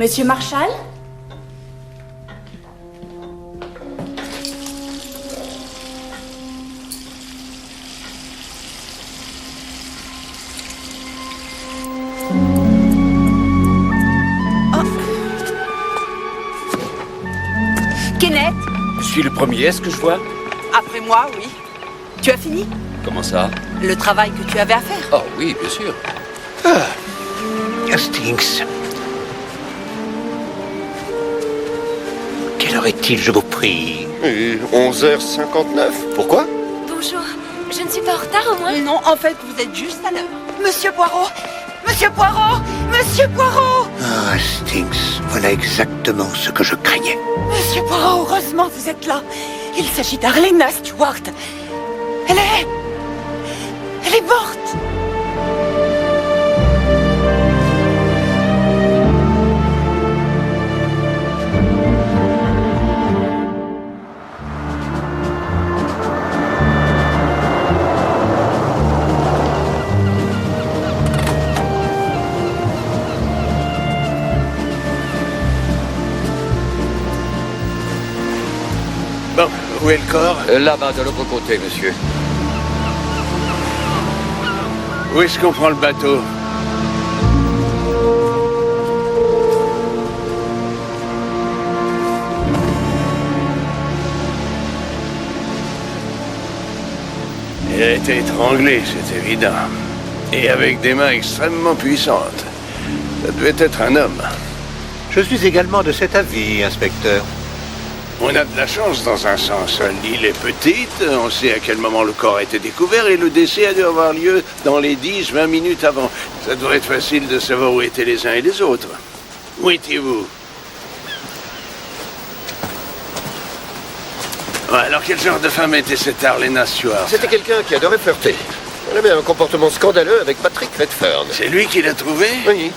Monsieur Marshall?
Kenneth?
Je suis le premier, est-ce que je vois?
Après moi, oui. Tu as fini?
Comment ça?
Le travail que tu avais à faire.
Oh oui, bien sûr.
Hastings. Quelle heure est-il, je vous prie?
11h59. Pourquoi?
Bonjour. Je ne suis pas en retard au moins?
Non, en fait, vous êtes juste à l'heure. Monsieur Poirot! Monsieur Poirot! Monsieur Poirot!
Ah, Hastings, voilà exactement ce que je craignais.
Monsieur Poirot, heureusement vous êtes là. Il s'agit d'Arlena Stewart. Elle est morte.
Bon, où est le corps?
Là-bas, de l'autre côté, monsieur.
Où est-ce qu'on prend le bateau? Il a été étranglé, c'est évident. Et avec des mains extrêmement puissantes. Ça devait être un homme.
Je suis également de cet avis, inspecteur.
On a de la chance dans un sens. L'île est petite, on sait à quel moment le corps a été découvert et le décès a dû avoir lieu dans les 10-20 minutes avant. Ça devrait être facile de savoir où étaient les uns et les autres. Où étiez-vous? Alors quel genre de femme était cette Arlena Stewart?
C'était quelqu'un qui adorait flirter. Elle avait un comportement scandaleux avec Patrick Redfern.
C'est lui qui l'a trouvée?
Oui.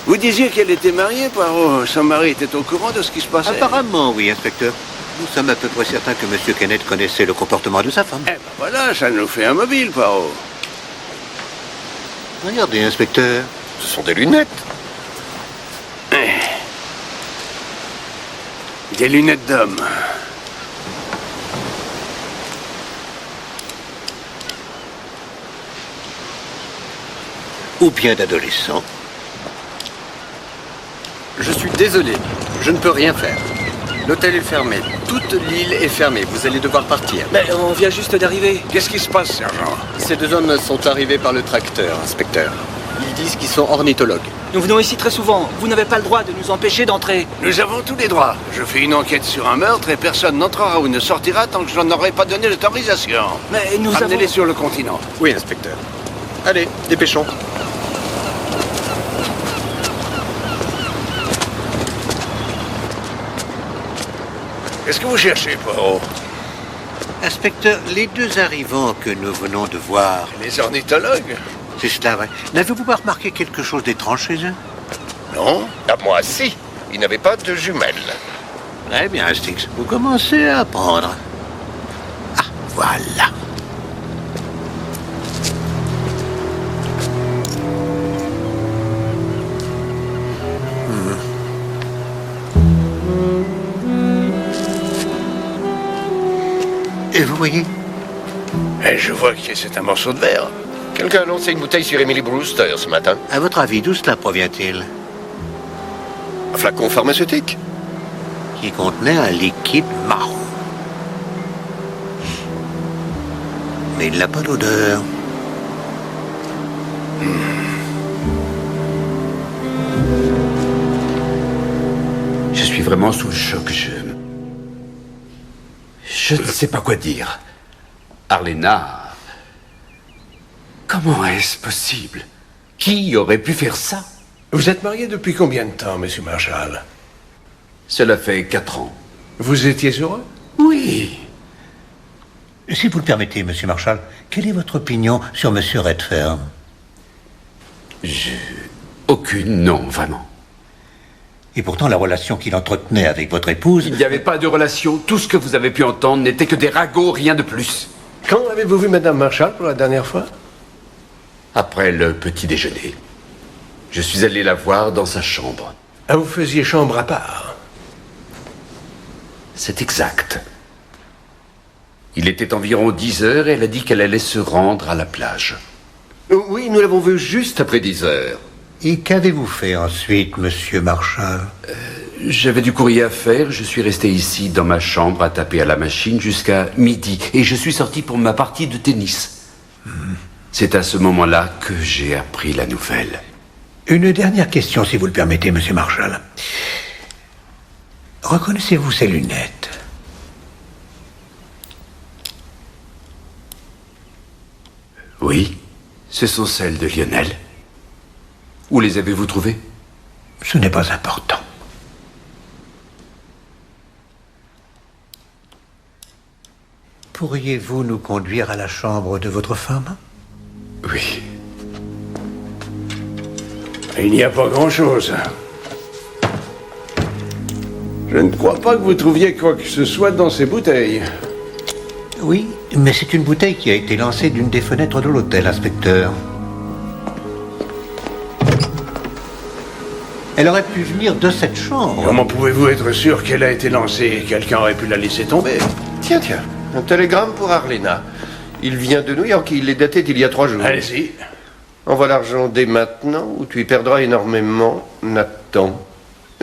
Vous disiez qu'elle était mariée, Poirot. Son mari était au courant de ce qui se passait?
Apparemment, oui, inspecteur. Nous sommes à peu près certains que M. Kenneth connaissait le comportement de sa femme.
Eh ben voilà, ça nous fait un mobile, Poirot.
Regardez, inspecteur.
Ce sont des lunettes.
Des lunettes d'homme.
Ou bien d'adolescent.
Je suis désolé, je ne peux rien faire. L'hôtel est fermé, toute l'île est fermée, vous allez devoir partir.
Mais on vient juste d'arriver.
Qu'est-ce qui se passe, sergent?
Ces deux hommes sont arrivés par le tracteur, inspecteur. Ils disent qu'ils sont ornithologues.
Nous venons ici très souvent. Vous n'avez pas le droit de nous empêcher d'entrer.
Nous avons tous les droits. Je fais une enquête sur un meurtre et personne n'entrera ou ne sortira tant que je n'en aurai pas donné l'autorisation.
Mais nous
Amenez-les
avons...
sur le continent.
Oui, inspecteur. Allez, dépêchons.
Qu'est-ce que vous cherchez, Poirot?
Inspecteur, les deux arrivants que nous venons de voir...
Les ornithologues?
C'est cela, ouais. N'avez-vous pas remarqué quelque chose d'étrange chez eux?
Non. À moi, si. Ils n'avaient pas de jumelles.
Très bien, Hastings. Vous commencez à apprendre. Ah, voilà. Et vous voyez?
Je vois que c'est un morceau de verre.
Quelqu'un a lancé une bouteille sur Emily Brewster ce matin.
À votre avis, d'où cela provient-il?
Un flacon pharmaceutique?
Qui contenait un liquide marron. Mais il n'a pas d'odeur.
Je suis vraiment sous le choc. Je ne sais pas quoi dire. Arlena, comment est-ce possible? Qui aurait pu faire ça?
Vous êtes marié depuis combien de temps, monsieur Marshall?
Cela fait 4 ans.
Vous étiez heureux?
Oui.
Si vous le permettez, monsieur Marshall, quelle est votre opinion sur monsieur Redfern?
Aucune, non, vraiment.
Et pourtant, la relation qu'il entretenait avec votre épouse...
Il n'y avait pas de relation. Tout ce que vous avez pu entendre n'était que des ragots, rien de plus.
Quand avez-vous vu madame Marshall pour la dernière fois?
Après le petit déjeuner. Je suis allé la voir dans sa chambre.
Ah, vous faisiez chambre à part?
C'est exact. Il était environ 10 heures et elle a dit qu'elle allait se rendre à la plage.
Oui, nous l'avons vu juste après 10 heures.
Et qu'avez-vous fait ensuite, monsieur Marshall?
J'avais du courrier à faire, je suis resté ici dans ma chambre à taper à la machine jusqu'à midi et je suis sorti pour ma partie de tennis. C'est à ce moment-là que j'ai appris la nouvelle.
Une dernière question, si vous le permettez, monsieur Marshall. Reconnaissez-vous ces lunettes?
Oui, ce sont celles de Lionel. Où les avez-vous trouvées?
Ce n'est pas important. Pourriez-vous nous conduire à la chambre de votre femme?
Oui.
Il n'y a pas grand-chose. Je ne crois pas que vous trouviez quoi que ce soit dans ces bouteilles.
Oui, mais c'est une bouteille qui a été lancée d'une des fenêtres de l'hôtel, inspecteur. Elle aurait pu venir de cette chambre.
Comment pouvez-vous être sûr qu'elle a été lancée? Quelqu'un aurait pu la laisser tomber.
Tiens, un télégramme pour Arlena. Il vient de New York, il est daté d'il y a 3 jours.
Allez-y.
Envoie l'argent dès maintenant ou tu y perdras énormément, Nathan.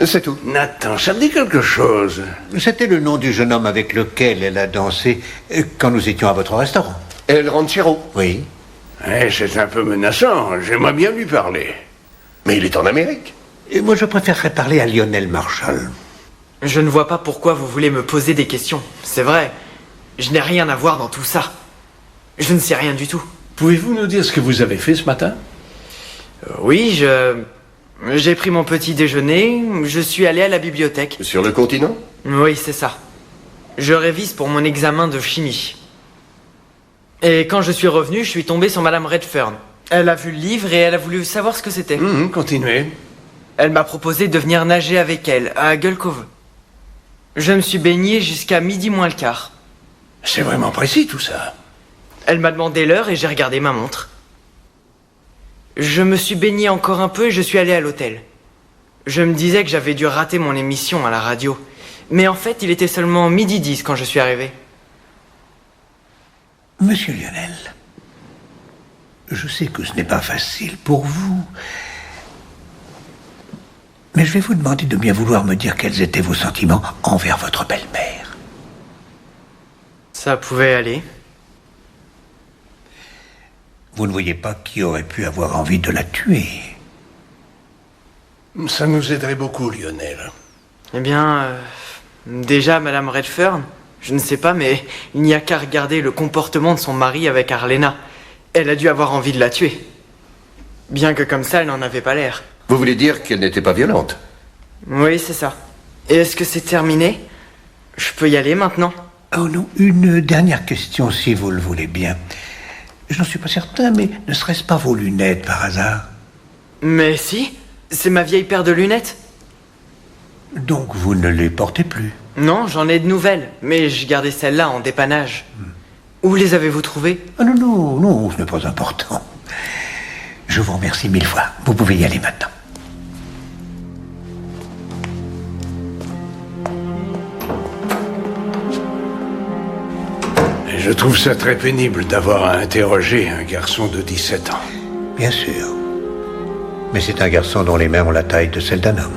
C'est tout.
Nathan, ça me dit quelque chose.
C'était le nom du jeune homme avec lequel elle a dansé quand nous étions à votre restaurant.
El Ranchero.
Oui.
C'est un peu menaçant. J'aimerais bien lui parler.
Mais il est en Amérique.
Et moi, je préférerais parler à Lionel Marshall.
Je ne vois pas pourquoi vous voulez me poser des questions. C'est vrai, je n'ai rien à voir dans tout ça. Je ne sais rien du tout.
Pouvez-vous nous dire ce que vous avez fait ce matin?
Oui, j'ai pris mon petit déjeuner, je suis allé à la bibliothèque.
Sur le continent?
Oui, c'est ça. Je révise pour mon examen de chimie. Et quand je suis revenu, je suis tombé sur Madame Redfern. Elle a vu le livre et elle a voulu savoir ce que c'était.
Continuez.
Elle m'a proposé de venir nager avec elle, à Gull Cove. Je me suis baigné jusqu'à midi moins le quart.
C'est vraiment précis tout ça.
Elle m'a demandé l'heure et j'ai regardé ma montre. Je me suis baigné encore un peu et je suis allé à l'hôtel. Je me disais que j'avais dû rater mon émission à la radio. Mais en fait, il était seulement 12h10 quand je suis arrivé.
Monsieur Lionel, je sais que ce n'est pas facile pour vous, mais je vais vous demander de bien vouloir me dire quels étaient vos sentiments envers votre belle-mère.
Ça pouvait aller.
Vous ne voyez pas qui aurait pu avoir envie de la tuer?
Ça nous aiderait beaucoup, Lionel.
Eh bien, déjà, Madame Redfern, je ne sais pas, mais il n'y a qu'à regarder le comportement de son mari avec Arlena. Elle a dû avoir envie de la tuer. Bien que comme ça, elle n'en avait pas l'air.
Vous voulez dire qu'elle n'était pas violente?
Oui, c'est ça. Et est-ce que c'est terminé? Je peux y aller maintenant?
Oh non, une dernière question, si vous le voulez bien. Je n'en suis pas certain, mais ne serait-ce pas vos lunettes, par hasard?
Mais si, c'est ma vieille paire de lunettes.
Donc vous ne les portez plus?
Non, j'en ai de nouvelles, mais je gardais celles-là en dépannage. Où les avez-vous trouvées?
Ah non, ce n'est pas important. Je vous remercie 1000 fois. Vous pouvez y aller maintenant.
Je trouve ça très pénible d'avoir à interroger un garçon de 17 ans.
Bien sûr. Mais c'est un garçon dont les mains ont la taille de celle d'un homme.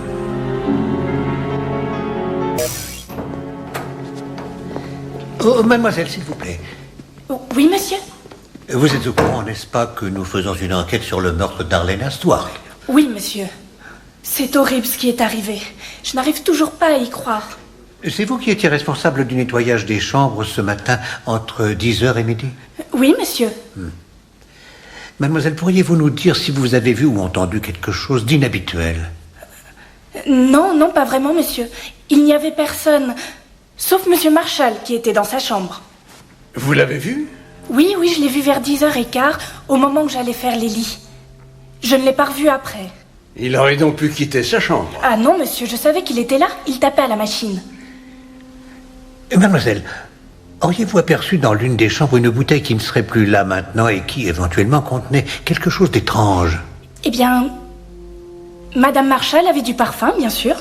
Oh, mademoiselle, s'il vous plaît.
Oui, monsieur?
Vous êtes au courant, n'est-ce pas, que nous faisons une enquête sur le meurtre d'Arlena Stewart?
Oui, monsieur. C'est horrible ce qui est arrivé. Je n'arrive toujours pas à y croire.
C'est vous qui étiez responsable du nettoyage des chambres ce matin entre 10h et midi?
Oui, monsieur.
Mademoiselle, pourriez-vous nous dire si vous avez vu ou entendu quelque chose d'inhabituel?
Non, pas vraiment, monsieur. Il n'y avait personne, sauf monsieur Marshall qui était dans sa chambre.
Vous l'avez vu?
Oui, je l'ai vu vers 10h15, au moment où j'allais faire les lits. Je ne l'ai pas revu après.
Il aurait donc pu quitter sa chambre?
Ah non, monsieur, je savais qu'il était là. Il tapait à la machine.
Mademoiselle, auriez-vous aperçu dans l'une des chambres une bouteille qui ne serait plus là maintenant et qui, éventuellement, contenait quelque chose d'étrange?
Eh bien,
Madame Marshall avait du parfum, bien sûr.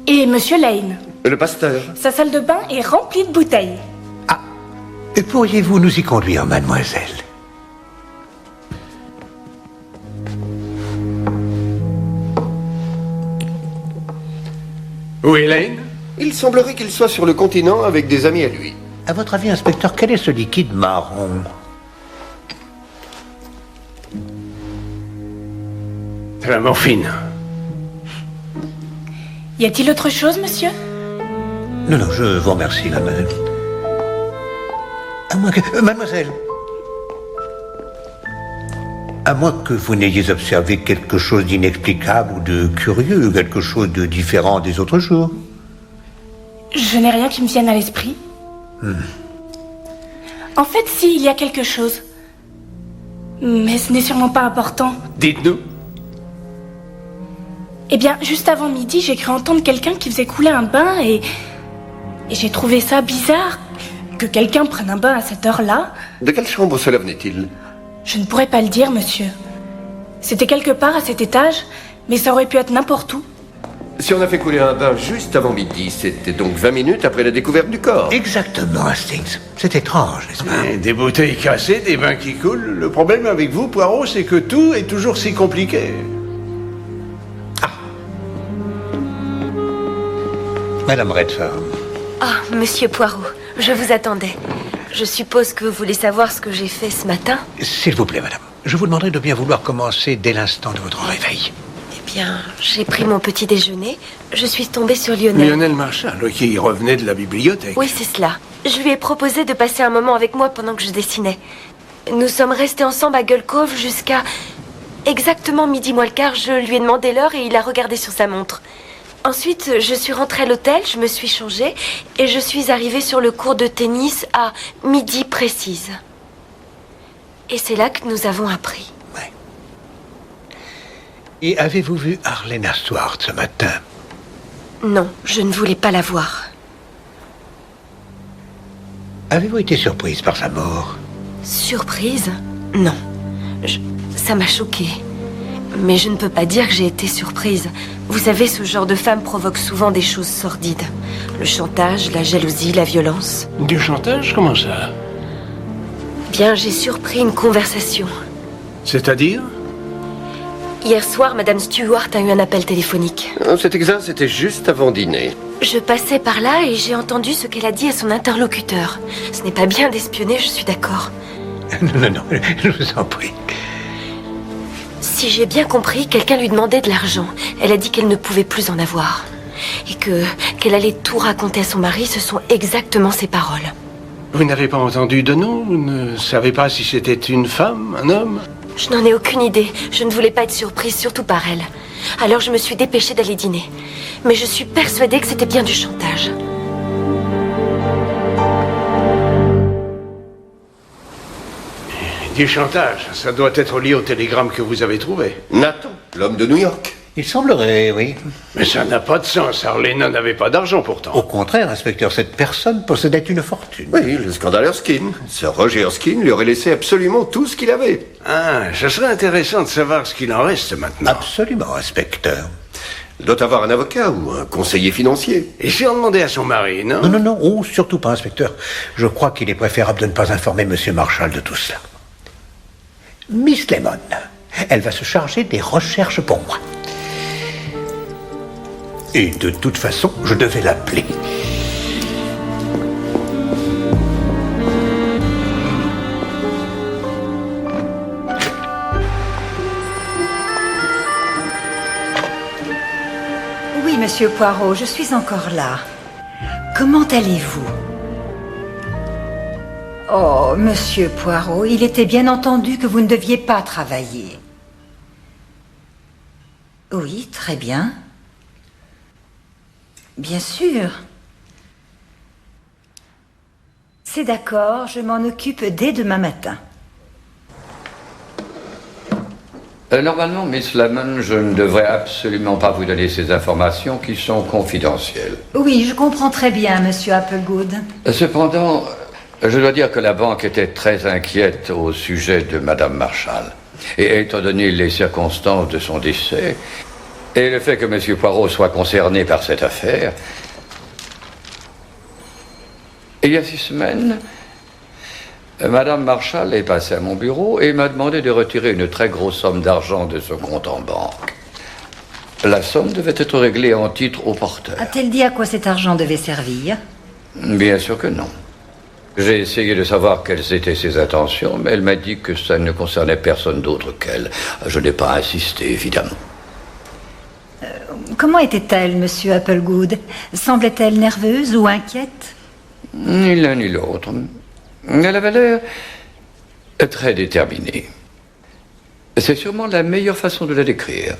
Et Monsieur Lane.
Le pasteur.
Sa salle de bain est remplie de bouteilles.
Et pourriez-vous nous y conduire, mademoiselle?
Où est Lane? Il semblerait qu'il soit sur le continent avec des amis à lui.
À votre avis, inspecteur, quel est ce liquide marron?
C'est la morphine.
Y a-t-il autre chose, monsieur?
Non, non, je vous remercie, mademoiselle. À moins que... mademoiselle. À moins que vous n'ayez observé quelque chose d'inexplicable ou de curieux, quelque chose de différent des autres jours.
Je n'ai rien qui me vienne à l'esprit. En fait, si, il y a quelque chose. Mais ce n'est sûrement pas important.
Dites-nous.
Eh bien, juste avant midi, j'ai cru entendre quelqu'un qui faisait couler un bain et j'ai trouvé ça bizarre que quelqu'un prenne un bain à cette heure-là.
De quelle chambre cela venait-il?
Je ne pourrais pas le dire, monsieur. C'était quelque part à cet étage, mais ça aurait pu être n'importe où.
Si on a fait couler un bain juste avant midi, c'était donc 20 minutes après la découverte du corps.
Exactement, Hastings. C'est étrange, n'est-ce pas?
Des bouteilles cassées, des bains qui coulent. Le problème avec vous, Poirot, c'est que tout est toujours si compliqué.
Madame Redford.
Ah, monsieur Poirot, je vous attendais. Je suppose que vous voulez savoir ce que j'ai fait ce matin?
S'il vous plaît, madame. Je vous demanderai de bien vouloir commencer dès l'instant de votre réveil.
Eh bien, j'ai pris mon petit déjeuner. Je suis tombée sur Lionel.
Lionel Marshall, qui revenait de la bibliothèque.
Oui, c'est cela. Je lui ai proposé de passer un moment avec moi pendant que je dessinais. Nous sommes restés ensemble à Gull Cove jusqu'à exactement midi moins le quart. Je lui ai demandé l'heure et il a regardé sur sa montre. Ensuite, je suis rentrée à l'hôtel, je me suis changée et je suis arrivée sur le court de tennis à midi précise. Et c'est là que nous avons appris.
Et avez-vous vu Arlena Stewart ce matin?
Non, je ne voulais pas la voir.
Avez-vous été surprise par sa mort?
Surprise? Non. Ça m'a choquée. Mais je ne peux pas dire que j'ai été surprise. Vous savez, ce genre de femme provoque souvent des choses sordides. Le chantage, la jalousie, la violence.
Du chantage? Comment ça?
Bien, j'ai surpris une conversation.
C'est-à-dire?
Hier soir, Madame Stewart a eu un appel téléphonique.
C'est exact, c'était juste avant dîner.
Je passais par là et j'ai entendu ce qu'elle a dit à son interlocuteur. Ce n'est pas bien d'espionner, je suis d'accord.
Non, je vous en prie.
Si j'ai bien compris, quelqu'un lui demandait de l'argent. Elle a dit qu'elle ne pouvait plus en avoir. Et qu'elle allait tout raconter à son mari, ce sont exactement ses paroles.
Vous n'avez pas entendu de nom? Vous ne savez pas si c'était une femme, un homme?
Je n'en ai aucune idée. Je ne voulais pas être surprise, surtout par elle. Alors je me suis dépêchée d'aller dîner. Mais je suis persuadée que c'était bien du chantage.
Du chantage, ça doit être lié au télégramme que vous avez trouvé.
Nathan, l'homme de New York.
Il semblerait, oui.
Mais ça n'a pas de sens. Arlena n'avait pas d'argent pourtant.
Au contraire, inspecteur, cette personne possédait une fortune.
Oui, le scandale Erskine. Sir Roger Erskine lui aurait laissé absolument tout ce qu'il avait.
Ah, ce serait intéressant de savoir ce qu'il en reste maintenant.
Absolument, inspecteur.
Il doit avoir un avocat ou un conseiller financier.
Et si on demandait à son mari, non?
Non, oh, surtout pas, inspecteur. Je crois qu'il est préférable de ne pas informer Monsieur Marshall de tout cela. Miss Lemon, elle va se charger des recherches pour moi. Et de toute façon, je devais l'appeler.
Oui, monsieur Poirot, je suis encore là. Comment allez-vous? Oh, monsieur Poirot, il était bien entendu que vous ne deviez pas travailler. Oui, très bien. Bien sûr. C'est d'accord, je m'en occupe dès demain matin.
Normalement, Miss Lemon, je ne devrais absolument pas vous donner ces informations qui sont confidentielles.
Oui, je comprends très bien, monsieur Applegood.
Cependant, je dois dire que la banque était très inquiète au sujet de Madame Marshall. Et étant donné les circonstances de son décès,
Et le fait que M. Poirot soit concerné par cette affaire... Il y a 6 semaines, Madame Marshall est passée à mon bureau et m'a demandé de retirer une très grosse somme d'argent de son compte en banque. La somme devait être réglée en titre au porteur.
A-t-elle dit à quoi cet argent devait servir?
Bien sûr que non. J'ai essayé de savoir quelles étaient ses intentions, mais elle m'a dit que ça ne concernait personne d'autre qu'elle. Je n'ai pas insisté, évidemment.
Comment était-elle, Monsieur Applegood? Semblait-elle nerveuse ou inquiète?
Ni l'un ni l'autre. Elle avait l'air très déterminée. C'est sûrement la meilleure façon de la décrire.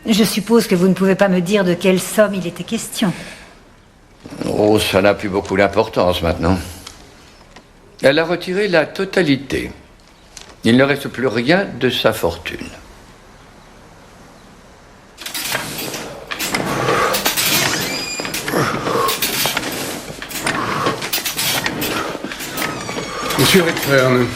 Je suppose que vous ne pouvez pas me dire de quelle somme il était question.
Oh, ça n'a plus beaucoup d'importance maintenant. Elle a retiré la totalité. Il ne reste plus rien de sa fortune.
Monsieur Redfern.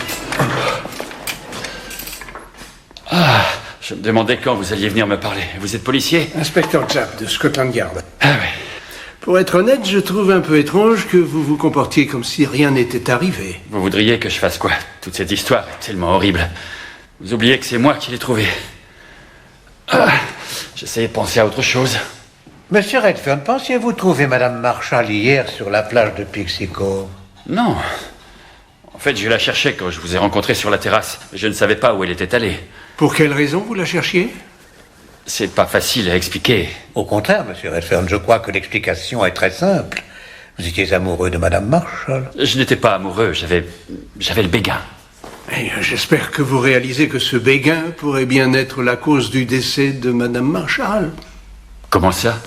Ah, je me demandais quand vous alliez venir me parler. Vous êtes policier?
Inspecteur Japp de Scotland Yard.
Ah oui.
Pour être honnête, je trouve un peu étrange que vous vous comportiez comme si rien n'était arrivé.
Vous voudriez que je fasse quoi? Toute cette histoire est tellement horrible. Vous oubliez que c'est moi qui l'ai trouvée. Ah, j'essayais de penser à autre chose.
Monsieur Redfern, pensiez-vous trouver Madame Marshall hier sur la plage de Pixie Cove?
Non. En fait, je la cherchais quand je vous ai rencontré sur la terrasse. Mais je ne savais pas où elle était allée.
Pour quelle raison vous la cherchiez?
C'est pas facile à expliquer.
Au contraire, Monsieur Redfern, je crois que l'explication est très simple. Vous étiez amoureux de Madame Marshall.
Je n'étais pas amoureux, j'avais le béguin.
J'espère que vous réalisez que ce béguin pourrait bien être la cause du décès de Madame Marshall.
Comment ça?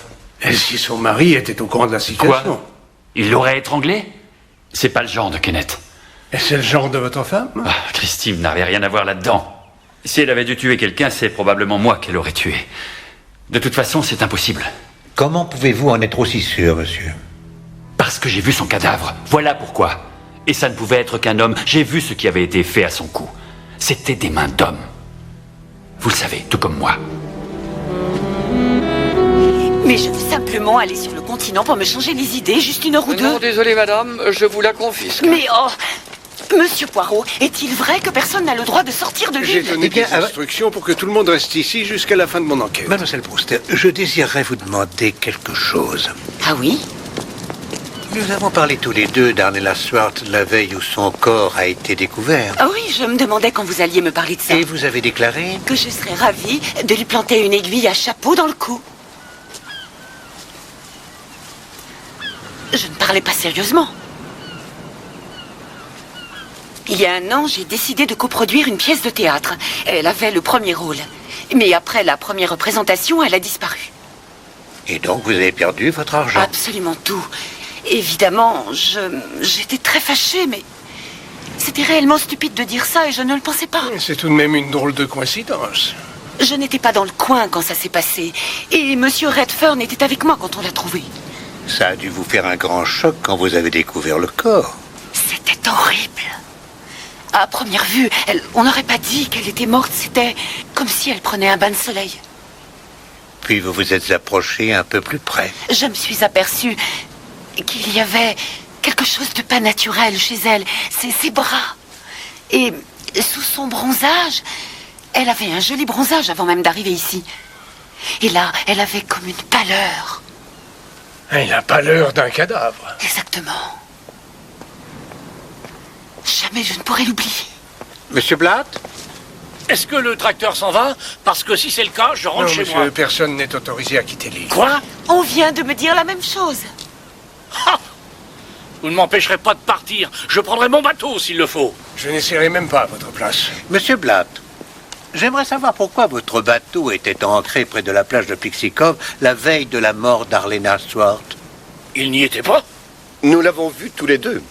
Et si son mari était au courant de la situation?
Quoi? Il l'aurait étranglée? C'est pas le genre de Kenneth.
Et c'est le genre de votre femme?
Ah, Christine n'avait rien à voir là-dedans. Si elle avait dû tuer quelqu'un, c'est probablement moi qu'elle aurait tué. De toute façon, c'est impossible.
Comment pouvez-vous en être aussi sûr, monsieur?
Parce que j'ai vu son cadavre. Voilà pourquoi. Et ça ne pouvait être qu'un homme. J'ai vu ce qui avait été fait à son cou. C'était des mains d'homme. Vous le savez, tout comme moi.
Mais je veux simplement aller sur le continent pour me changer les idées, juste 1 heure ou 2.
Non, désolé, madame, je vous la confisque.
Mais oh, Monsieur Poirot, est-il vrai que personne n'a le droit de sortir de
J'ai
l'île?
donné des instructions pour que tout le monde reste ici jusqu'à la fin de mon enquête.
Mademoiselle Brewster, je désirerais vous demander quelque chose.
Ah oui?
Nous avons parlé tous les deux d'Arnella Swart la veille où son corps a été découvert.
Ah oui, je me demandais quand vous alliez me parler de ça.
Et vous avez déclaré?
Que je serais ravie de lui planter une aiguille à chapeau dans le cou. Je ne parlais pas sérieusement. Il y a 1 an, j'ai décidé de coproduire une pièce de théâtre. Elle avait le premier rôle. Mais après la première représentation, elle a disparu.
Et donc vous avez perdu votre argent?
Absolument tout. Évidemment, j'étais très fâchée, mais c'était réellement stupide de dire ça et je ne le pensais pas.
C'est tout de même une drôle de coïncidence.
Je n'étais pas dans le coin quand ça s'est passé. Et Monsieur Redfern était avec moi quand on l'a trouvé.
Ça a dû vous faire un grand choc quand vous avez découvert le corps.
C'était horrible. À première vue, on n'aurait pas dit qu'elle était morte. C'était comme si elle prenait un bain de soleil.
Puis vous vous êtes approché un peu plus près.
Je me suis aperçue qu'il y avait quelque chose de pas naturel chez elle. Ses bras. Et sous son bronzage, elle avait un joli bronzage avant même d'arriver ici. Et là, elle avait comme une pâleur.
Et la pâleur d'un cadavre.
Exactement. Jamais je ne pourrai l'oublier.
Monsieur Blatt?
Est-ce que le tracteur s'en va? Parce que si c'est le cas, je rentre
Non,
chez
monsieur,
moi.
personne n'est autorisé à quitter l'île.
Quoi?
On vient de me dire la même chose.
Ha! Vous ne m'empêcherez pas de partir. Je prendrai mon bateau s'il le faut.
Je n'essaierai même pas à votre place.
Monsieur Blatt, j'aimerais savoir pourquoi votre bateau était ancré près de la plage de Pixie Cove la veille de la mort d'Arlena Swart.
Il n'y était pas?
Nous l'avons vu tous les deux.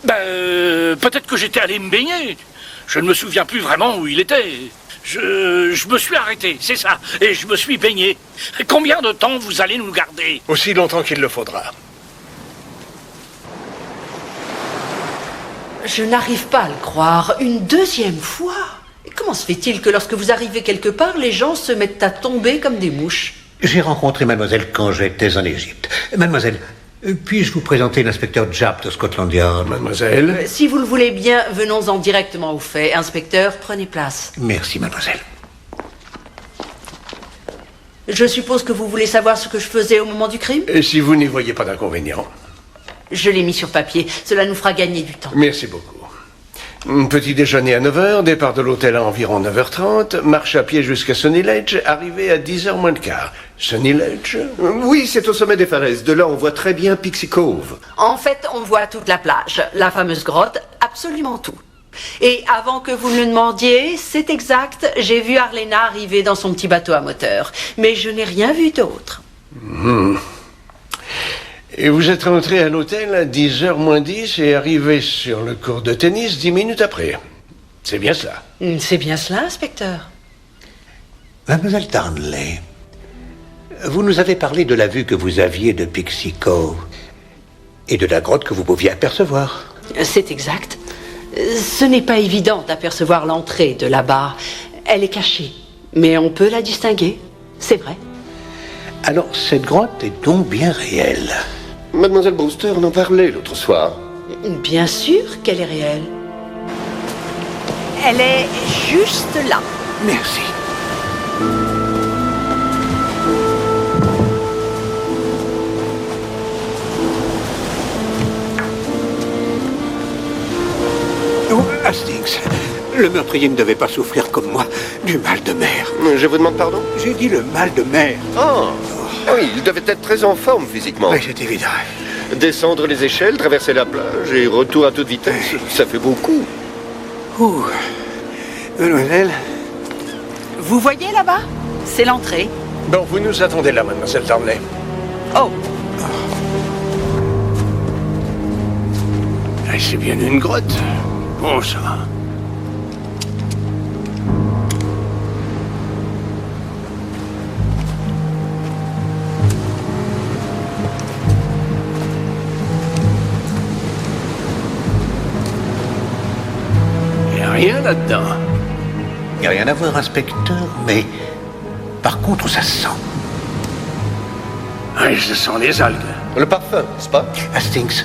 Peut-être que j'étais allé me baigner. Je ne me souviens plus vraiment où il était. Je me suis arrêté, c'est ça. Et je me suis baigné. Combien de temps vous allez nous garder?
Aussi longtemps qu'il le faudra.
Je n'arrive pas à le croire. Une 2e fois? Comment Comment se fait-il que lorsque vous arrivez quelque part, les gens se mettent à tomber comme des mouches?
J'ai rencontré mademoiselle quand j'étais en Égypte. Mademoiselle, puis-je vous présenter l'inspecteur Japp de Scotland Yard?
Mademoiselle?
Si vous le voulez bien, venons-en directement au fait. Inspecteur, prenez place.
Merci, mademoiselle.
Je suppose que vous voulez savoir ce que je faisais au moment du crime?
Et si vous n'y voyez pas d'inconvénient?
Je l'ai mis sur papier. Cela nous fera gagner du temps.
Merci beaucoup. Petit déjeuner à 9h, départ de l'hôtel à environ 9h30, marche à pied jusqu'à Sunny Ledge, arrivé à 10h moins le quart. Sunny Ledge?
Oui, c'est au sommet des falaises. De là, on voit très bien Pixie Cove.
En fait, on voit toute la plage, la fameuse grotte, absolument tout. Et avant que vous me le demandiez, c'est exact, j'ai vu Arlena arriver dans son petit bateau à moteur. Mais je n'ai rien vu d'autre.
Et vous êtes rentré à l'hôtel à 10h moins 10 et arrivé sur le court de tennis 10 minutes après. C'est bien cela?
C'est bien cela, inspecteur.
Mademoiselle Darnley, vous nous avez parlé de la vue que vous aviez de Pixie Cove et de la grotte que vous pouviez apercevoir.
C'est exact. Ce n'est pas évident d'apercevoir l'entrée de là-bas. Elle est cachée, mais on peut la distinguer. C'est vrai.
Alors, cette grotte est donc bien réelle.
Mademoiselle Brewster en parlait l'autre soir.
Bien sûr qu'elle est réelle. Elle est juste là.
Merci. Oh, Hastings, le meurtrier ne devait pas souffrir comme moi du mal de mer.
Je vous demande pardon?
J'ai dit le mal de mer.
Oh, oui, il devait être très en forme physiquement.
Oui, c'est évident.
Descendre les échelles, traverser la plage et retour à toute vitesse, ça fait beaucoup.
Ouh. Mademoiselle?
Vous voyez là-bas? C'est l'entrée.
Bon, vous nous attendez là, mademoiselle Darnley.
Oh.
Ah, c'est bien une grotte. Bon, ça va. Rien là-dedans.
Il n'y a rien à voir, inspecteur, mais par contre, ça sent.
Oui, je sens les algues.
Le parfum, n'est-ce pas?
Hastings,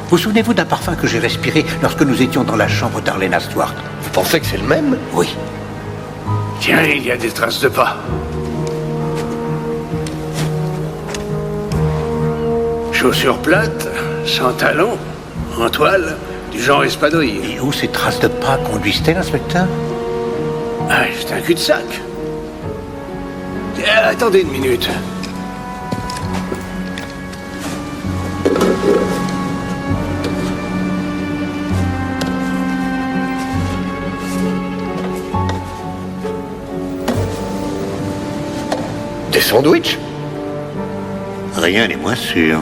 vous souvenez-vous d'un parfum que j'ai respiré lorsque nous étions dans la chambre d'Arlena Stewart?
Vous pensez que c'est le même?
Oui.
Tiens, il y a des traces de pas. Chaussures plates, sans talons, en toile, du genre espadrille.
Et où ces traces de pas conduisent-elles, inspecteur?
Ah, c'est un cul-de-sac. Attendez une minute.
Des sandwichs?
Rien n'est moins sûr.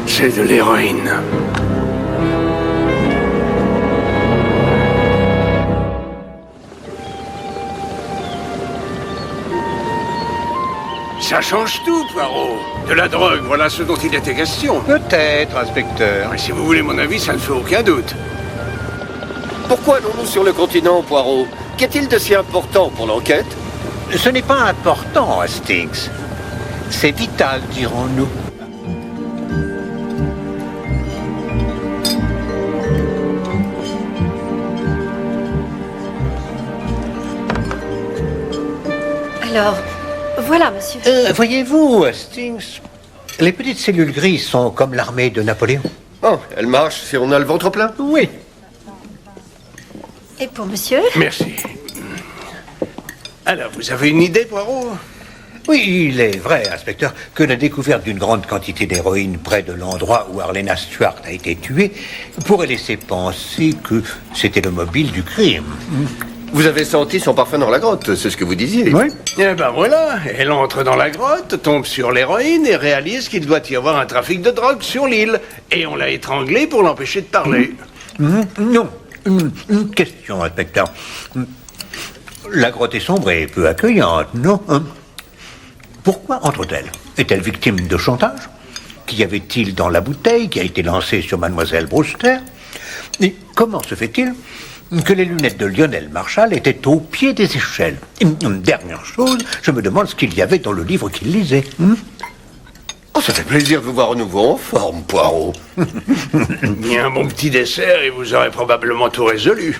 C'est de l'héroïne. Ça change tout, Poirot. De la drogue, voilà ce dont il était question.
Peut-être, inspecteur.
Mais si vous voulez mon avis, ça ne fait aucun doute.
Pourquoi allons-nous sur le continent, Poirot? Qu'est-il de si important pour l'enquête?
Ce n'est pas important, Hastings. C'est vital, dirons-nous.
Alors, voilà, monsieur.
Voyez-vous, Hastings, les petites cellules grises sont comme l'armée de Napoléon.
Oh, elle marche si on a le ventre plein?
Oui.
Et pour monsieur?
Merci. Alors, vous avez une idée, Poirot?
Oui, il est vrai, inspecteur, que la découverte d'une grande quantité d'héroïne près de l'endroit où Arlena Stewart a été tuée pourrait laisser penser que c'était le mobile du crime.
Vous avez senti son parfum dans la grotte, c'est ce que vous disiez.
Oui.
Eh ben voilà, elle entre dans la grotte, tombe sur l'héroïne et réalise qu'il doit y avoir un trafic de drogue sur l'île. Et on l'a étranglée pour l'empêcher de parler.
Non. Une question, inspecteur. La grotte est sombre et peu accueillante, non? Pourquoi entre-t-elle? Est-elle victime de chantage? Qu'y avait-il dans la bouteille qui a été lancée sur Mademoiselle Brewster? Et comment se fait-il que les lunettes de Lionel Marshall étaient au pied des échelles? Une dernière chose, je me demande ce qu'il y avait dans le livre qu'il lisait.
Oh, ça fait plaisir de vous voir à nouveau en forme, Poirot.
Bien un bon petit dessert et vous aurez probablement tout résolu.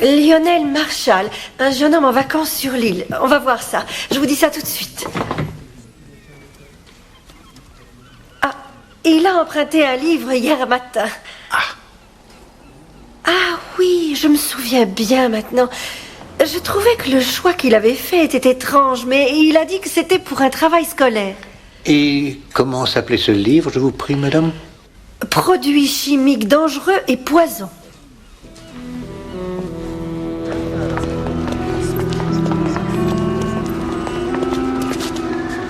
Lionel Marshall, un jeune homme en vacances sur l'île. On va voir ça. Je vous dis ça tout de suite. Ah, il a emprunté un livre hier matin. Ah oui, je me souviens bien maintenant. Je trouvais que le choix qu'il avait fait était étrange, mais il a dit que c'était pour un travail scolaire.
Et comment s'appelait ce livre, je vous prie, madame?
Produits chimiques dangereux et poison.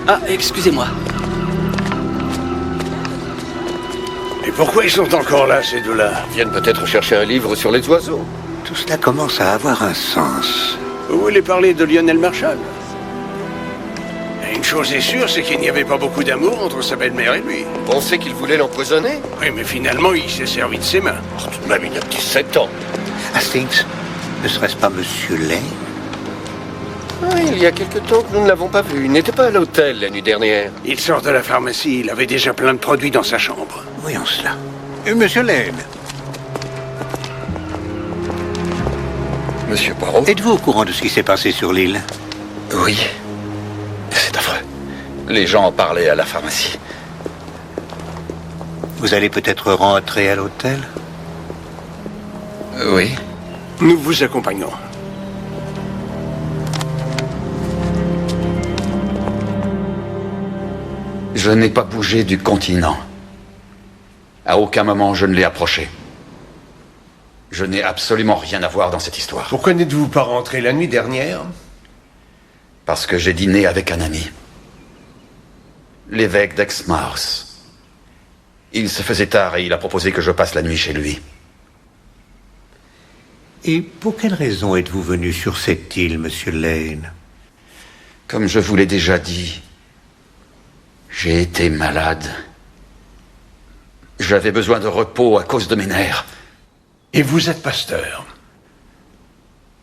Ah, excusez-moi.
Et pourquoi ils sont encore là, ces deux-là?
Ils viennent peut-être chercher un livre sur les oiseaux.
Tout cela commence à avoir un sens.
Vous voulez parler de Lionel Marshall? Et une chose est sûre, c'est qu'il n'y avait pas beaucoup d'amour entre sa belle-mère et lui.
On sait qu'il voulait l'empoisonner?
Oui, mais finalement, il s'est servi de ses mains.
Oh, tout de même, il a 17 ans.
Hastings, ne serait-ce pas Monsieur Lane?
Il y a quelque temps que nous ne l'avons pas vu. Il n'était pas à l'hôtel la nuit dernière.
Il sort de la pharmacie, il avait déjà plein de produits dans sa chambre.
Voyons cela. Monsieur Lane.
Monsieur Poirot?
Êtes-vous au courant de ce qui s'est passé sur l'île?
Oui. C'est affreux. Les gens en parlaient à la pharmacie.
Vous allez peut-être rentrer à l'hôtel?
Oui.
Nous vous accompagnons.
Je n'ai pas bougé du continent. À aucun moment je ne l'ai approché. Je n'ai absolument rien à voir dans cette histoire.
Pourquoi n'êtes-vous pas rentré la nuit dernière?
Parce que j'ai dîné avec un ami. L'évêque d'Exmouth. Il se faisait tard et il a proposé que je passe la nuit chez lui.
Et pour quelle raison êtes-vous venu sur cette île, Monsieur Lane?
Comme je vous l'ai déjà dit, j'ai été malade. J'avais besoin de repos à cause de mes nerfs.
Et vous êtes pasteur?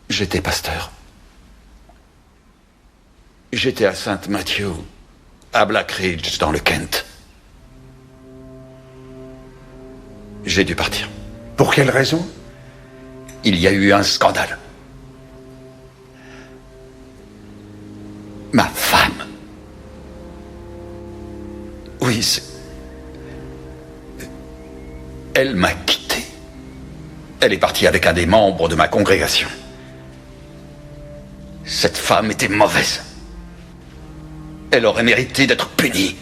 J'étais pasteur. J'étais à Saint Matthew, à Blackridge, dans le Kent. J'ai dû partir.
Pour quelle raison?
Il y a eu un scandale. Ma femme. Oui, elle m'a quitté. Elle est partie avec un des membres de ma congrégation. Cette femme était mauvaise. Elle aurait mérité d'être punie.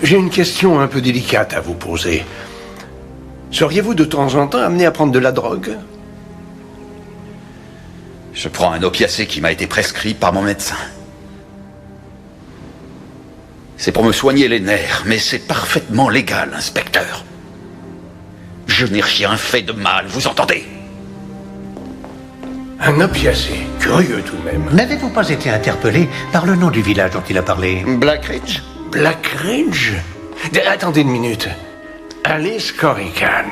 J'ai une question un peu délicate à vous poser. Seriez-vous de temps en temps amené à prendre de la drogue?
Je prends un opiacé qui m'a été prescrit par mon médecin. C'est pour me soigner les nerfs, mais c'est parfaitement légal, inspecteur. Je n'ai rien fait de mal, vous entendez?
Un opiacé, curieux tout de même.
N'avez-vous pas été interpellé par le nom du village dont il a parlé?
Blackridge?
Blackridge? Attendez une minute. Alice Corrigan.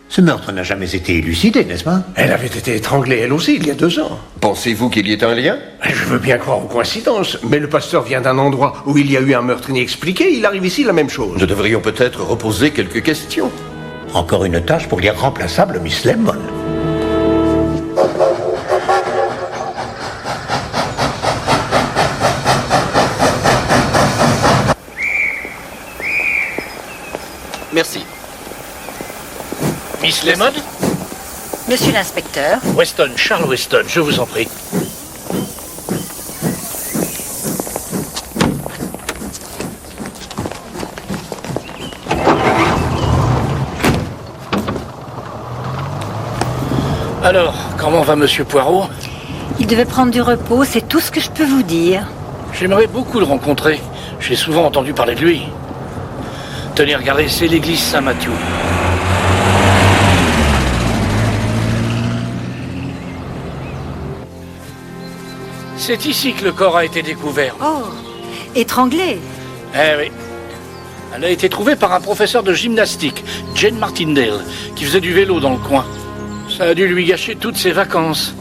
Ce meurtre n'a jamais été élucidé, n'est-ce pas?
Elle avait été étranglée elle aussi il y a 2 ans.
Pensez-vous qu'il y ait un lien?
Je veux bien croire aux coïncidences, mais le pasteur vient d'un endroit où il y a eu un meurtre inexpliqué, il arrive ici la même chose.
Nous devrions peut-être reposer quelques questions.
Encore une tâche pour l'irremplaçable Miss Lemon.
Merci.
Miss Lemon?
Monsieur l'inspecteur.
Weston, Charles Weston, je vous en prie. Alors, comment va Monsieur Poirot?
Il devait prendre du repos, c'est tout ce que je peux vous dire.
J'aimerais beaucoup le rencontrer. J'ai souvent entendu parler de lui. Tenez, regardez, c'est l'église Saint-Mathieu. C'est ici que le corps a été découvert.
Oh, étranglé.
Eh oui. Elle a été trouvée par un professeur de gymnastique, Jane Martindale, qui faisait du vélo dans le coin. Ça a dû lui gâcher toutes ses vacances.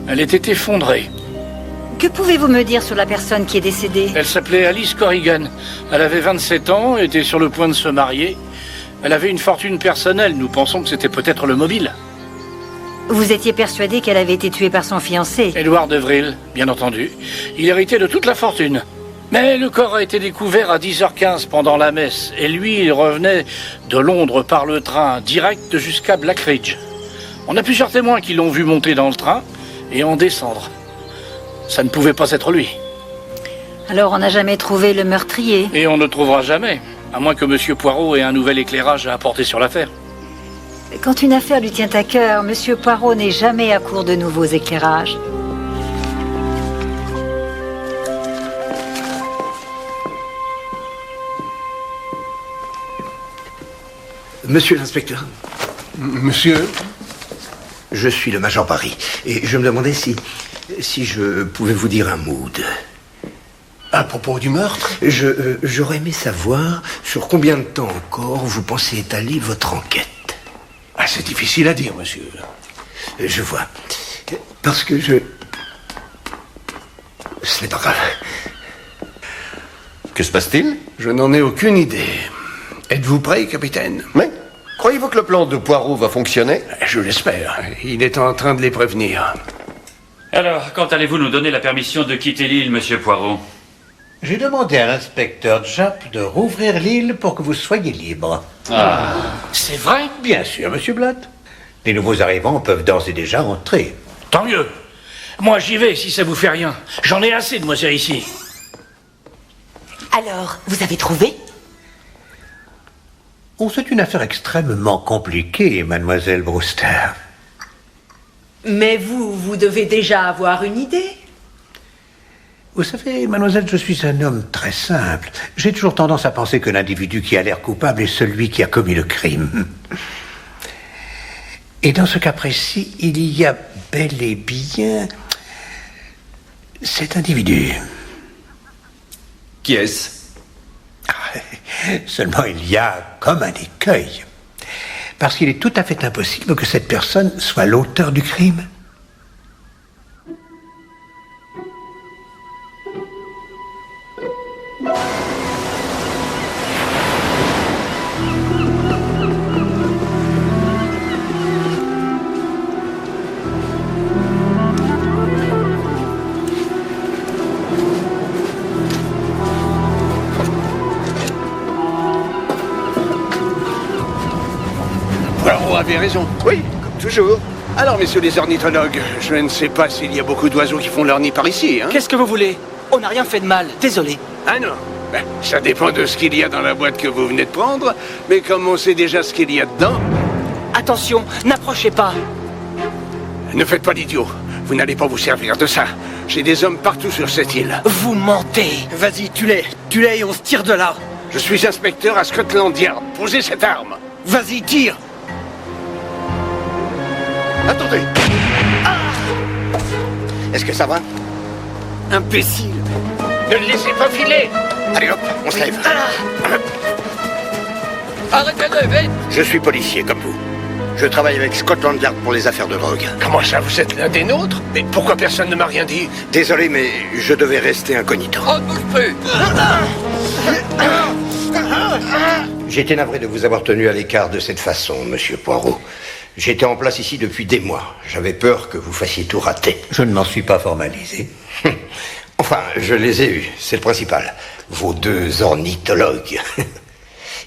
Elle était effondrée.
Que pouvez-vous me dire sur la personne qui est décédée?
Elle s'appelait Alice Corrigan. Elle avait 27 ans, était sur le point de se marier. Elle avait une fortune personnelle. Nous pensons que c'était peut-être le mobile.
Vous étiez persuadé qu'elle avait été tuée par son fiancé?
Edward Devril, bien entendu. Il héritait de toute la fortune. Mais le corps a été découvert à 10h15 pendant la messe. Et lui, il revenait de Londres par le train direct jusqu'à Blackridge. On a plusieurs témoins qui l'ont vu monter dans le train et en descendre. Ça ne pouvait pas être lui.
Alors on n'a jamais trouvé le meurtrier?
Et on ne trouvera jamais, à moins que Monsieur Poirot ait un nouvel éclairage à apporter sur l'affaire.
Quand une affaire lui tient à cœur, Monsieur Poirot n'est jamais à court de nouveaux éclairages.
Monsieur l'inspecteur.
Monsieur?
Je suis le Major Barry, et je me demandais si je pouvais vous dire un mot
À propos du meurtre?
J'aurais aimé savoir sur combien de temps encore vous pensez étaler votre enquête.
Ah, c'est difficile à dire, monsieur.
Je vois. Parce que ce n'est pas grave.
Que se passe-t-il?
Je n'en ai aucune idée. Êtes-vous prêt, capitaine?
Mais croyez-vous que le plan de Poirot va fonctionner?
Je l'espère. Il est en train de les prévenir.
Alors, quand allez-vous nous donner la permission de quitter l'île, Monsieur Poirot?
J'ai demandé à l'inspecteur Japp de rouvrir l'île pour que vous soyez libre.
Ah, c'est vrai?
Bien sûr, Monsieur Blatt. Les nouveaux arrivants peuvent d'ores et déjà entrer.
Tant mieux. Moi, j'y vais si ça vous fait rien. J'en ai assez de moisir ici.
Alors, vous avez trouvé?
Oh, c'est une affaire extrêmement compliquée, mademoiselle Brewster.
Mais vous devez déjà avoir une idée.
Vous savez, mademoiselle, je suis un homme très simple. J'ai toujours tendance à penser que l'individu qui a l'air coupable est celui qui a commis le crime. Et dans ce cas précis, il y a bel et bien cet individu.
Qui est-ce?
Seulement, il y a comme un écueil. Parce qu'il est tout à fait impossible que cette personne soit l'auteur du crime.
Poirot avait raison.
Oui, comme toujours.
Alors, messieurs les ornithologues, je ne sais pas s'il y a beaucoup d'oiseaux qui font leur nid par ici, hein?
Qu'est-ce que vous voulez? On n'a rien fait de mal, désolé.
Ah non. Ben, ça dépend de ce qu'il y a dans la boîte que vous venez de prendre, mais comme on sait déjà ce qu'il y a dedans...
Attention, n'approchez pas.
Ne faites pas l'idiot. Vous n'allez pas vous servir de ça. J'ai des hommes partout sur cette île.
Vous mentez.
Vas-y, tue-les et on se tire de là.
Je suis inspecteur à Scotland Yard. Posez cette arme.
Vas-y, tire.
Attendez. Est-ce que ça va?
Imbécile.
Ne le laissez pas filer.
Allez hop, on se lève.
Arrêtez-le, vite.
Je suis policier, comme vous. Je travaille avec Scotland Yard pour les affaires de drogue.
Comment ça, vous êtes l'un des nôtres? Mais pourquoi personne ne m'a rien dit?
Désolé, mais je devais rester incognito.
Oh, bouge plus.
J'étais navré de vous avoir tenu à l'écart de cette façon, monsieur Poirot. J'étais en place ici depuis des mois. J'avais peur que vous fassiez tout rater.
Je ne m'en suis pas formalisé.
Enfin, je les ai eus, c'est le principal. Vos deux ornithologues.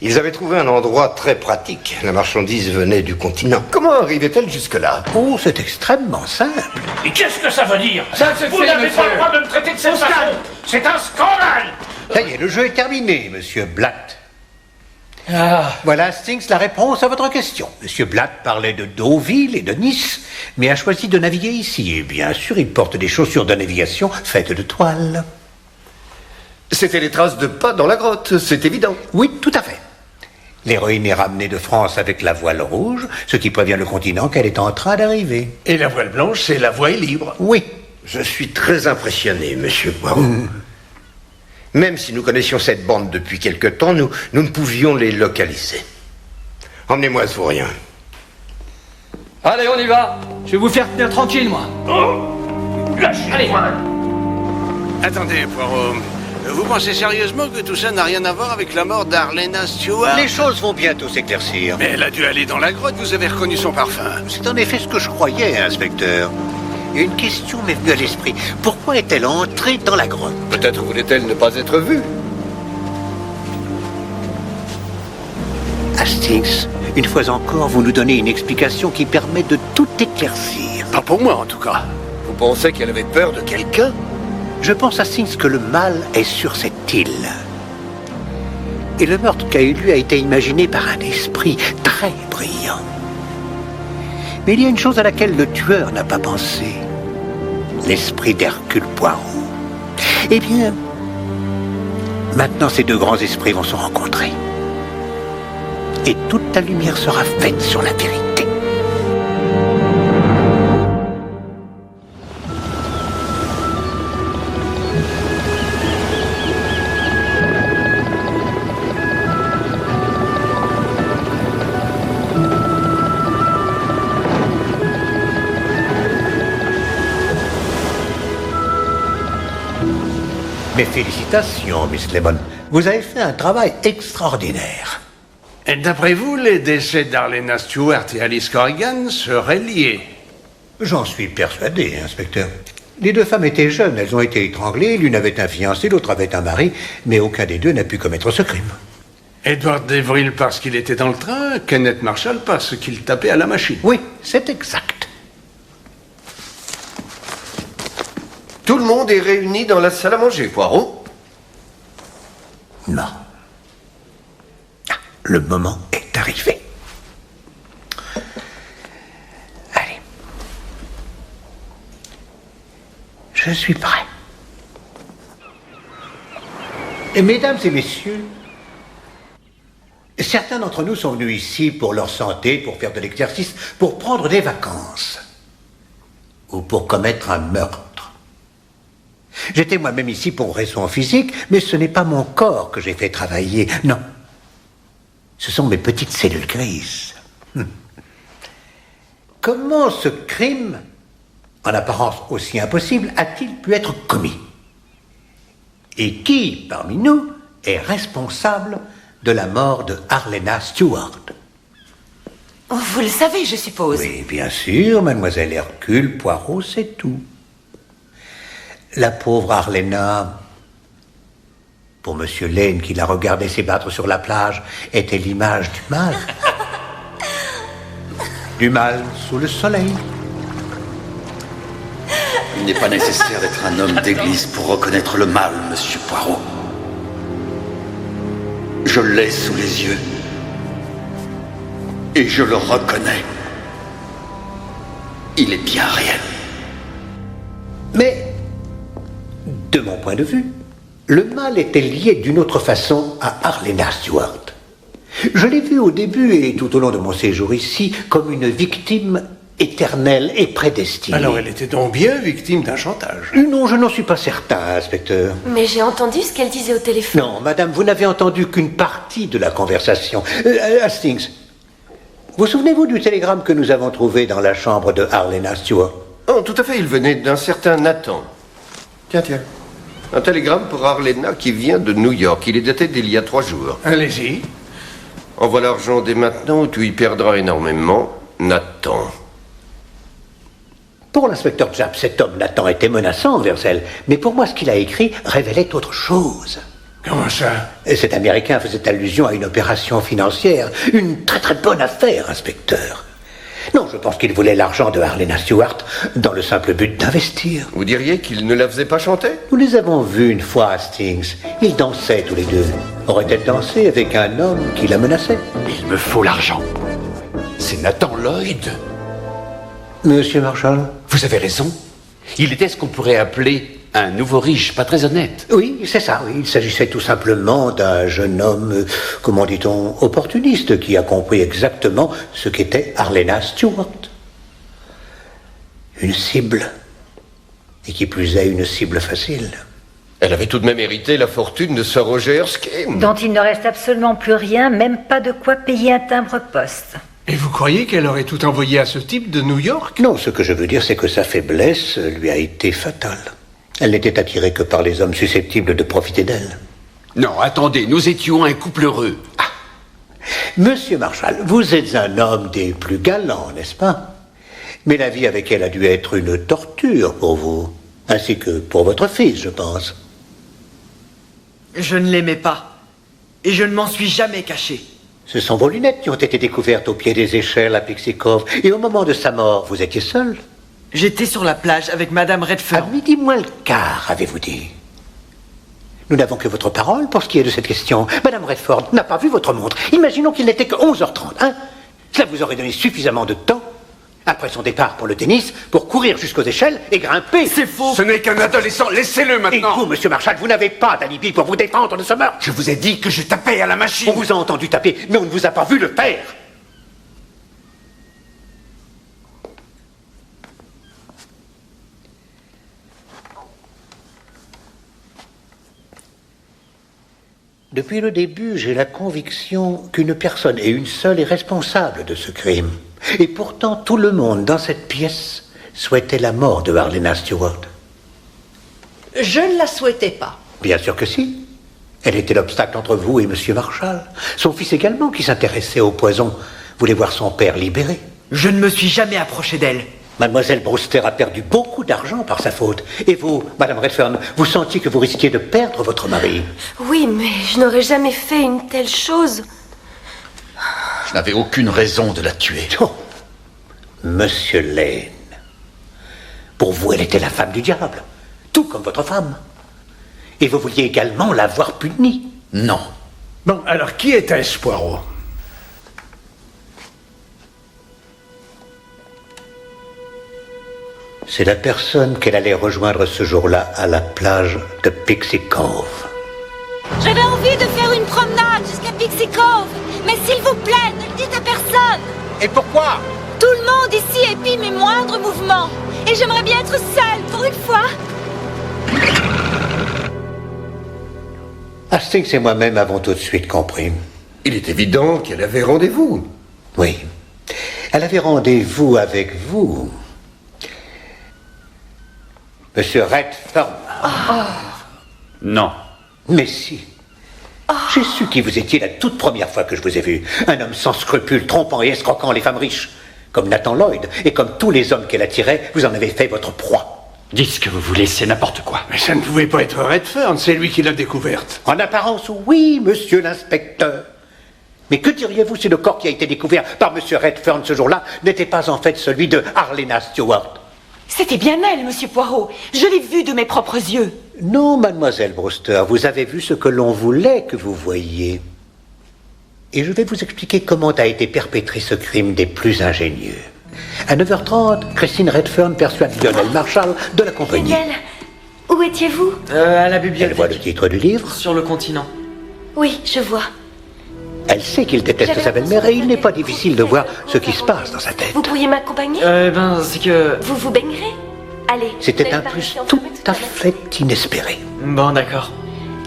Ils avaient trouvé un endroit très pratique. La marchandise venait du continent.
Comment arrivait-elle jusque-là?
Oh, c'est extrêmement simple.
Et qu'est-ce que ça veut dire?
Ça se
Vous
fait,
n'avez pas
monsieur.
le droit de me traiter de cette façon. C'est un scandale.
Ça y est, le jeu est terminé, monsieur Blatt. Voilà, Hastings, la réponse à votre question. Monsieur Blatt parlait de Deauville et de Nice, mais a choisi de naviguer ici. Et bien sûr, il porte des chaussures de navigation faites de toile.
C'était les traces de pas dans la grotte, c'est évident.
Oui, tout à fait. L'héroïne est ramenée de France avec la voile rouge, ce qui prévient le continent qu'elle est en train d'arriver.
Et la voile blanche, c'est la voie est libre.
Oui.
Je suis très impressionné, monsieur Poirot. Même si nous connaissions cette bande depuis quelque temps, nous ne pouvions les localiser. Emmenez-moi ce vaurien.
Allez, on y va. Je vais vous faire tenir tranquille, moi. Allez.
Attendez, Poirot. Vous pensez sérieusement que tout ça n'a rien à voir avec la mort d'Arlena Stewart?
Les choses vont bientôt s'éclaircir.
Mais elle a dû aller dans la grotte, vous avez reconnu son parfum.
C'est en effet ce que je croyais, inspecteur. Et une question m'est venue à l'esprit. Pourquoi est-elle entrée dans la grotte?
Peut-être voulait-elle ne pas être vue.
Hastings, une fois encore, vous nous donnez une explication qui permet de tout éclaircir.
Pas pour moi, en tout cas.
Vous pensez qu'elle avait peur de quelqu'un?
Je pense, Hastings, que le mal est sur cette île. Et le meurtre qui a eu lieu a été imaginé par un esprit très brillant. Mais il y a une chose à laquelle le tueur n'a pas pensé. L'esprit d'Hercule Poirot. Eh bien, maintenant ces deux grands esprits vont se rencontrer. Et toute la lumière sera faite sur la vérité. Mes félicitations, Miss Lemon. Vous avez fait un travail extraordinaire.
Et d'après vous, les décès d'Arlena Stewart et Alice Corrigan seraient liés?
J'en suis persuadé, inspecteur. Les deux femmes étaient jeunes, elles ont été étranglées, l'une avait un fiancé, l'autre avait un mari, mais aucun des deux n'a pu commettre ce crime.
Edward Devril parce qu'il était dans le train, Kenneth Marshall parce qu'il tapait à la machine.
Oui, c'est exact.
Tout le monde est réuni dans la salle à manger, Poirot?
Non. Le moment est arrivé. Allez. Je suis prêt. Et mesdames et messieurs, certains d'entre nous sont venus ici pour leur santé, pour faire de l'exercice, pour prendre des vacances. Ou pour commettre un meurtre. J'étais moi-même ici pour raisons physiques, mais ce n'est pas mon corps que j'ai fait travailler, non. Ce sont mes petites cellules grises. Comment ce crime, en apparence aussi impossible, a-t-il pu être commis? Et qui, parmi nous, est responsable de la mort de Arlena Stewart?
Oh, vous le savez, je suppose.
Oui, bien sûr, mademoiselle Hercule Poirot, c'est tout. La pauvre Arlena, pour Monsieur Lane qui la regardait s'ébattre sur la plage, était l'image du mal. Du mal sous le soleil.
Il n'est pas nécessaire d'être un homme d'église pour reconnaître le mal, monsieur Poirot. Je l'ai sous les yeux. Et je le reconnais. Il est bien réel.
Mais, de mon point de vue, le mal était lié d'une autre façon à Arlena Stewart. Je l'ai vue au début et tout au long de mon séjour ici comme une victime éternelle et prédestinée.
Alors elle était donc bien victime d'un chantage?
Non, je n'en suis pas certain, inspecteur.
Mais j'ai entendu ce qu'elle disait au téléphone.
Non, madame, vous n'avez entendu qu'une partie de la conversation. Hastings, vous souvenez-vous du télégramme que nous avons trouvé dans la chambre de Arlena Stewart?
Oh, tout à fait, il venait d'un certain Nathan. Tiens. Un télégramme pour Arlena qui vient de New York. Il est daté d'il y a 3 jours.
Allez-y.
Envoie l'argent dès maintenant ou tu y perdras énormément. Nathan.
Pour l'inspecteur Japp, cet homme, Nathan, était menaçant envers elle. Mais pour moi, ce qu'il a écrit révélait autre chose.
Comment ça?
Et cet Américain faisait allusion à une opération financière. Une très très bonne affaire, inspecteur. Non, je pense qu'il voulait l'argent de Arlena Stewart dans le simple but d'investir.
Vous diriez qu'il ne la faisait pas chanter?
Nous les avons vus une fois, Hastings. Ils dansaient tous les deux. aurait-elle dansé avec un homme qui la menaçait?
Il me faut l'argent. C'est Nathan Lloyd.
Monsieur Marshall?
Vous avez raison. Il était ce qu'on pourrait appeler un nouveau riche, pas très honnête.
Oui, c'est ça, oui. Il s'agissait tout simplement d'un jeune homme, comment dit-on, opportuniste, qui a compris exactement ce qu'était Arlena Stewart. Une cible. Et qui plus est, une cible facile.
Elle avait tout de même hérité la fortune de Sir Roger Erskine.
Dont il ne reste absolument plus rien, même pas de quoi payer un timbre-poste.
Et vous croyez qu'elle aurait tout envoyé à ce type de New York?
Non, ce que je veux dire, c'est que sa faiblesse lui a été fatale. Elle n'était attirée que par les hommes susceptibles de profiter d'elle.
Non, attendez, nous étions un couple heureux.
Ah. Monsieur Marshall, vous êtes un homme des plus galants, n'est-ce pas? Mais la vie avec elle a dû être une torture pour vous, ainsi que pour votre fils, je pense.
Je ne l'aimais pas. Et je ne m'en suis jamais caché.
Ce sont vos lunettes qui ont été découvertes au pied des échelles à Pixie Cove. Et au moment de sa mort, vous étiez seul?
J'étais sur la plage avec Madame Redfern.
À midi moins le quart, avez-vous dit? Nous n'avons que votre parole pour ce qui est de cette question. Madame Redford n'a pas vu votre montre. Imaginons qu'il n'était que 11h30, hein? Cela vous aurait donné suffisamment de temps, après son départ pour le tennis, pour courir jusqu'aux échelles et grimper.
C'est faux.
Ce n'est qu'un adolescent, laissez-le maintenant.
Et vous, monsieur Marshall, vous n'avez pas d'alibi pour vous défendre de ce meurtre.
Je vous ai dit que je tapais à la machine.
On vous a entendu taper, mais on ne vous a pas vu le faire. Depuis le début, j'ai la conviction qu'une personne et une seule est responsable de ce crime. Et pourtant, tout le monde dans cette pièce souhaitait la mort de Arlena Stewart.
Je ne la souhaitais pas.
Bien sûr que si. Elle était l'obstacle entre vous et Monsieur Marshall. Son fils également, qui s'intéressait au poison, voulait voir son père libéré.
Je ne me suis jamais approché d'elle.
Mademoiselle Brewster a perdu beaucoup d'argent par sa faute. Et vous, Madame Redfern, vous sentiez que vous risquiez de perdre votre mari.
Oui, mais je n'aurais jamais fait une telle chose.
Je n'avais aucune raison de la tuer.
Oh, Monsieur Lane. Pour vous, elle était la femme du diable. Tout comme votre femme. Et vous vouliez également la voir punie.
Non.
Bon, alors qui était-ce, Poirot?
C'est la personne qu'elle allait rejoindre ce jour-là à la plage de Pixie Cove.
J'avais envie de faire une promenade jusqu'à Pixie Cove. Mais s'il vous plaît, ne le dites à personne.
Et pourquoi?
Tout le monde ici épie mes moindres mouvements. Et j'aimerais bien être seule pour une fois.
Hastings et moi-même avons tout de suite compris.
Il est évident qu'elle avait rendez-vous.
Oui. Elle avait rendez-vous avec vous. Monsieur Redfern.
Non.
Mais si. J'ai su qui vous étiez la toute première fois que je vous ai vu. Un homme sans scrupules, trompant et escroquant les femmes riches. Comme Nathan Lloyd, et comme tous les hommes qu'elle attirait, vous en avez fait votre proie.
Dites ce que vous voulez, c'est n'importe quoi.
Mais ça ne pouvait pas être Redfern, c'est lui qui l'a découverte.
En apparence, oui, monsieur l'inspecteur. Mais que diriez-vous si le corps qui a été découvert par monsieur Redfern ce jour-là n'était pas en fait celui de Arlena Stewart?
C'était bien elle, monsieur Poirot. Je l'ai vue de mes propres yeux.
Non, mademoiselle Brewster, vous avez vu ce que l'on voulait que vous voyiez. Et je vais vous expliquer comment a été perpétré ce crime des plus ingénieux. À 9h30, Christine Redfern persuade Lionel Marshall de l'accompagner.
Lionel, où étiez-vous?
À la bibliothèque.
Elle voit le titre du livre.
Sur le continent.
Oui, je vois.
Elle sait qu'il déteste sa belle-mère et il n'est pas difficile de voir ce qui se passe dans sa tête.
Vous pourriez m'accompagner?
C'est que...
Vous vous baignerez? Allez.
C'était un plus tout à fait inespéré.
Bon, d'accord.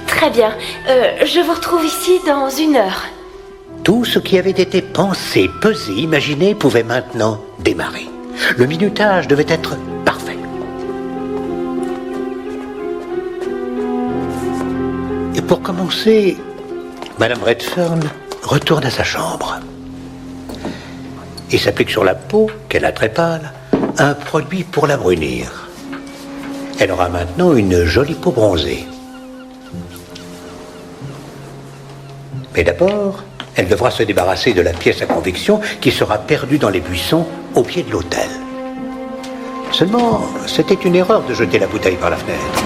Très bien. Je vous retrouve ici dans 1 heure.
Tout ce qui avait été pensé, pesé, imaginé pouvait maintenant démarrer. Le minutage devait être parfait. Et pour commencer, Madame Redfern retourne à sa chambre et s'applique sur la peau, qu'elle a très pâle, un produit pour la brunir. Elle aura maintenant une jolie peau bronzée. Mais d'abord, elle devra se débarrasser de la pièce à conviction qui sera perdue dans les buissons au pied de l'hôtel. Seulement, c'était une erreur de jeter la bouteille par la fenêtre.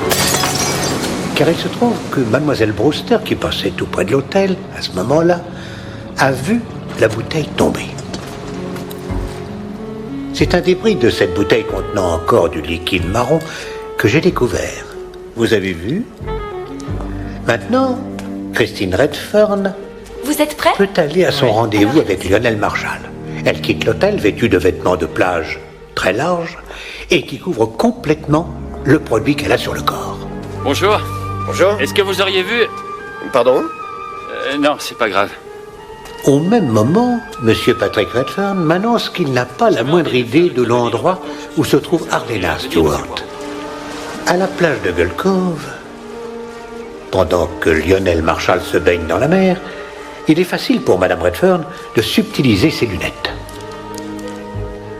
car il se trouve que mademoiselle Brewster, qui passait tout près de l'hôtel, à ce moment-là, a vu la bouteille tomber. C'est un débris de cette bouteille contenant encore du liquide marron que j'ai découvert. Vous avez vu? Maintenant, Christine Redfern
Vous êtes prêt?
peut aller à son rendez-vous avec Lionel Marshall. Elle quitte l'hôtel vêtue de vêtements de plage très larges et qui couvrent complètement le produit qu'elle a sur le corps.
Bonjour.
Bonjour.
Est-ce que vous auriez vu...
Pardon?
Non, c'est pas grave.
Au même moment, M. Patrick Redfern m'annonce qu'il n'a pas la moindre idée de l'endroit où se trouve Arlena Stewart. À la plage de Gull Cove, pendant que Lionel Marshall se baigne dans la mer, il est facile pour Mme Redfern de subtiliser ses lunettes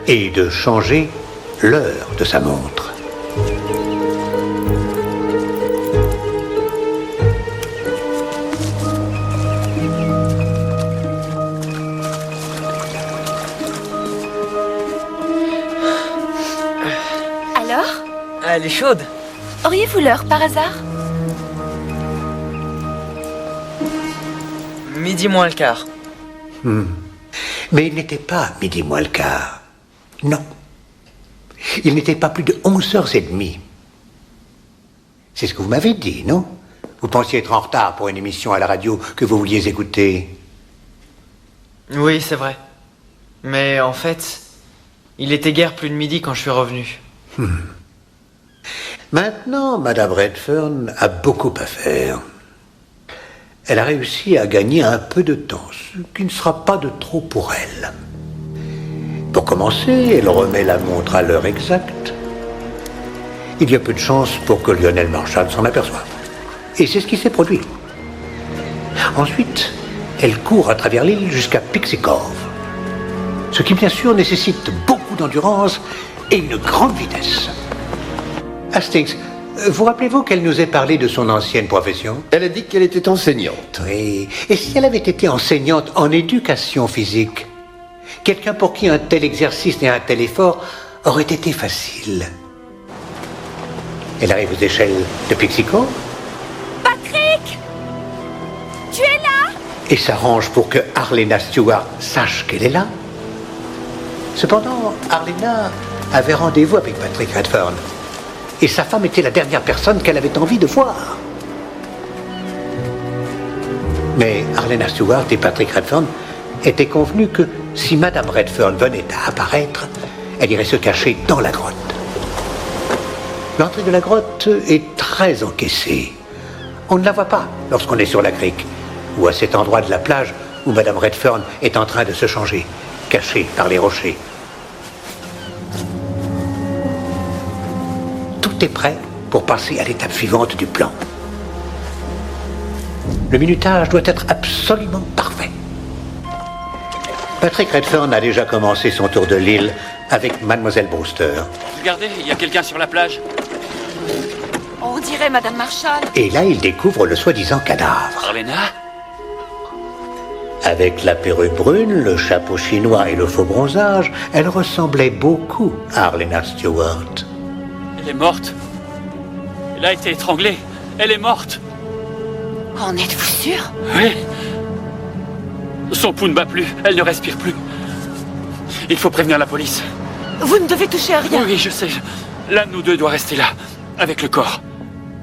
et de changer l'heure de sa montre.
Alors?
Elle est chaude.
Auriez-vous l'heure par hasard?
Midi moins le quart.
Mais il n'était pas midi moins le quart. Non. Il n'était pas plus de 11h30. C'est ce que vous m'avez dit, non? Vous pensiez être en retard pour une émission à la radio que vous vouliez écouter.
Oui, c'est vrai. Mais en fait, il était guère plus de midi quand je suis revenu.
Maintenant, Madame Redfern a beaucoup à faire. Elle a réussi à gagner un peu de temps, ce qui ne sera pas de trop pour elle. Pour commencer, elle remet la montre à l'heure exacte. Il y a peu de chance pour que Lionel Marshall s'en aperçoive. Et c'est ce qui s'est produit. Ensuite, elle court à travers l'île jusqu'à Pixie Cove. Ce qui, bien sûr, nécessite beaucoup d'endurance et une grande vitesse. Hastings, vous rappelez-vous qu'elle nous ait parlé de son ancienne profession?
Elle a dit qu'elle était enseignante.
Oui. Et si elle avait été enseignante en éducation physique? Quelqu'un pour qui un tel exercice et un tel effort aurait été facile. Elle arrive aux échelles de Pixie Cove
Patrick! Tu es là?
et s'arrange pour que Arlena Stewart sache qu'elle est là. Cependant, Arlena avait rendez-vous avec Patrick Redfern. Et sa femme était la dernière personne qu'elle avait envie de voir. Mais Arlena Stewart et Patrick Redfern étaient convenus que si Madame Redfern venait à apparaître, elle irait se cacher dans la grotte. L'entrée de la grotte est très encaissée. On ne la voit pas lorsqu'on est sur la crique, ou à cet endroit de la plage où Madame Redfern est en train de se changer, cachée par les rochers. Tout est prêt pour passer à l'étape suivante du plan. Le minutage doit être absolument parfait. Patrick Redfern a déjà commencé son tour de l'île avec Mademoiselle Brewster.
Regardez, il y a quelqu'un sur la plage.
On dirait Madame Marshall.
Et là, il découvre le soi-disant cadavre.
Arlena ?
Avec la perruque brune, le chapeau chinois et le faux bronzage, elle ressemblait beaucoup à Arlena Stewart.
Elle est morte. Elle a été étranglée. Elle est morte.
En êtes-vous sûr?
Oui. Son pouls ne bat plus. Elle ne respire plus. Il faut prévenir la police.
Vous ne devez toucher à rien.
Oui, je sais. L'un de nous deux doit rester là, avec le corps.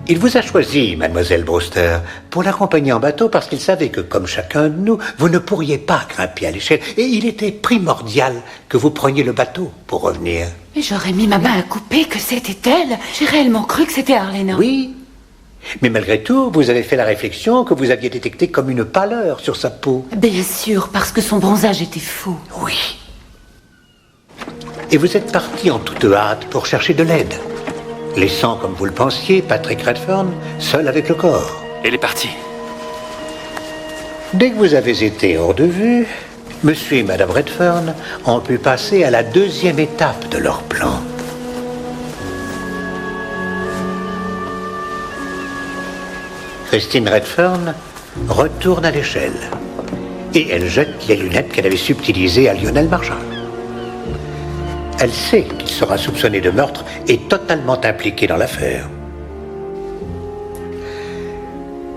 Il vous a choisi, Mademoiselle Brewster, pour l'accompagner en bateau parce qu'il savait que, comme chacun de nous, vous ne pourriez pas grimper à l'échelle. Et il était primordial que vous preniez le bateau pour revenir.
Mais j'aurais mis ma main à couper que c'était elle. J'ai réellement cru que c'était Arlena.
Oui. Mais malgré tout, vous avez fait la réflexion que vous aviez détecté comme une pâleur sur sa peau.
Bien sûr, parce que son bronzage était faux.
Oui. Et vous êtes parti en toute hâte pour chercher de l'aide, laissant, comme vous le pensiez, Patrick Redfern seul avec le corps.
Elle est partie.
Dès que vous avez été hors de vue, Monsieur et Madame Redfern ont pu passer à la deuxième étape de leur plan. Christine Redfern retourne à l'échelle et elle jette les lunettes qu'elle avait subtilisées à Lionel Marshall. Elle sait qu'il sera soupçonné de meurtre et totalement impliqué dans l'affaire.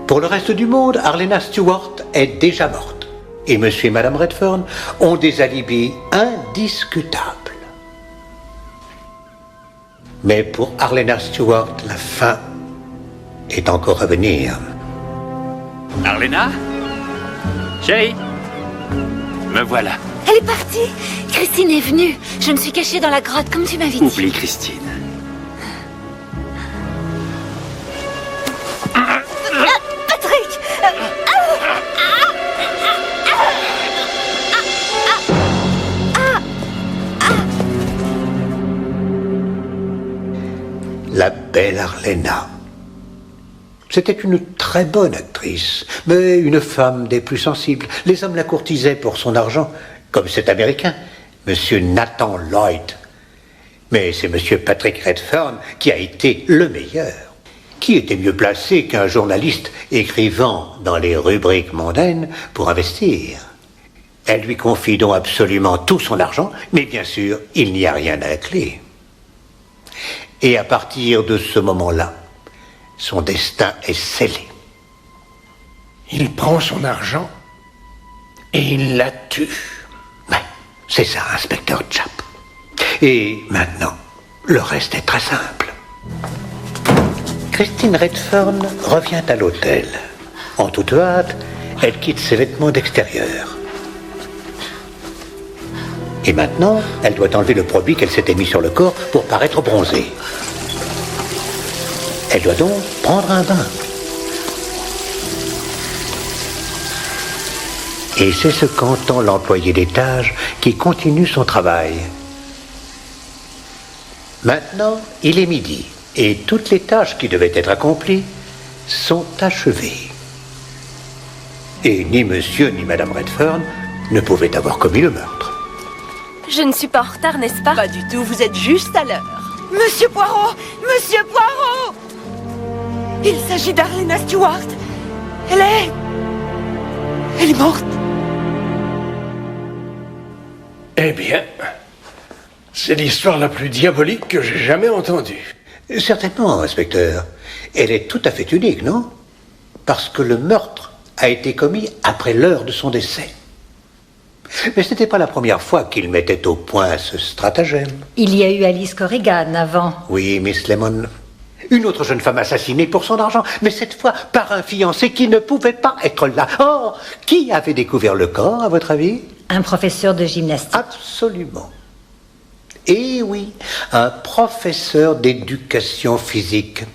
Pour le reste du monde, Arlena Stewart est déjà morte. Et monsieur et madame Redfern ont des alibis indiscutables. Mais pour Arlena Stewart, la fin est encore à venir.
Arlena? Chérie? Me voilà.
Elle est partie. Christine est venue. Je me suis cachée dans la grotte, comme tu m'avais dit.
Oublie Christine.
Patrick!
La belle Arlena. C'était une très bonne actrice, mais une femme des plus sensibles. Les hommes la courtisaient pour son argent, comme cet Américain, Monsieur Nathan Lloyd. Mais c'est Monsieur Patrick Redfern qui a été le meilleur. Qui était mieux placé qu'un journaliste écrivant dans les rubriques mondaines pour investir? Elle lui confie donc absolument tout son argent, mais bien sûr, il n'y a rien à la clé. Et à partir de ce moment-là, son destin est scellé.
Il prend son argent et il la tue.
Ouais, c'est ça, inspecteur Chap. Et maintenant, le reste est très simple. Christine Redfern revient à l'hôtel. En toute hâte, elle quitte ses vêtements d'extérieur. Et maintenant, elle doit enlever le produit qu'elle s'était mis sur le corps pour paraître bronzée. Elle doit donc prendre un bain. Et c'est ce qu'entend l'employé d'étage qui continue son travail. Maintenant, il est midi et toutes les tâches qui devaient être accomplies sont achevées. Et ni monsieur ni madame Redfern ne pouvaient avoir commis le meurtre.
Je ne suis pas en retard, n'est-ce pas?
Pas du tout, vous êtes juste à l'heure.
Monsieur Poirot! Monsieur Poirot! Il s'agit d'Arlena Stewart. Elle est morte.
Eh bien, c'est l'histoire la plus diabolique que j'ai jamais entendue.
Certainement, inspecteur. Elle est tout à fait unique, non? Parce que le meurtre a été commis après l'heure de son décès. Mais ce n'était pas la première fois qu'il mettait au point ce stratagème.
Il y a eu Alice Corrigan avant.
Oui, Miss Lemon. Une autre jeune femme assassinée pour son argent, mais cette fois par un fiancé qui ne pouvait pas être là. Oh, qui avait découvert le corps, à votre avis?
Un professeur de gymnastique.
Absolument. Et oui, un professeur d'éducation physique.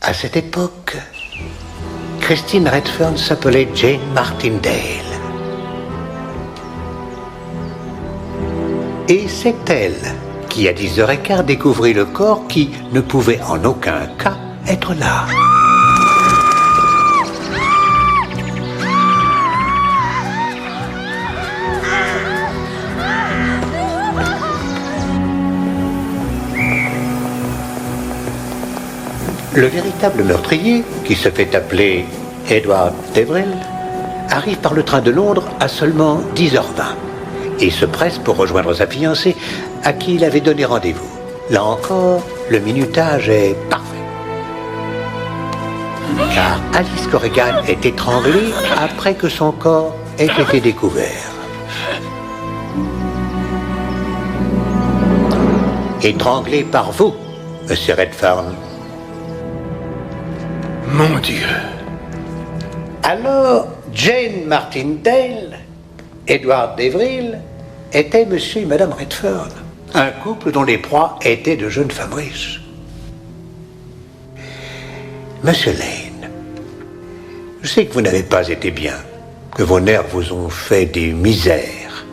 À cette époque, Christine Redfern s'appelait Jane Martindale. Et c'est elle qui, à 10h15, découvrit le corps qui ne pouvait en aucun cas être là. Le véritable meurtrier, qui se fait appeler Edward Devril, arrive par le train de Londres à seulement 10h20 et se presse pour rejoindre sa fiancée à qui il avait donné rendez-vous. Là encore, le minutage est parfait. Car Alice Corrigan est étranglée après que son corps ait été découvert. Étranglée par vous, Monsieur Redfern.
Mon Dieu.
Alors, Jane Martindale, Edward Devril, étaient Monsieur et Madame Redfern. Un couple dont les proies étaient de jeunes femmes riches. Monsieur Lane, je sais que vous n'avez pas été bien, que vos nerfs vous ont fait des misères.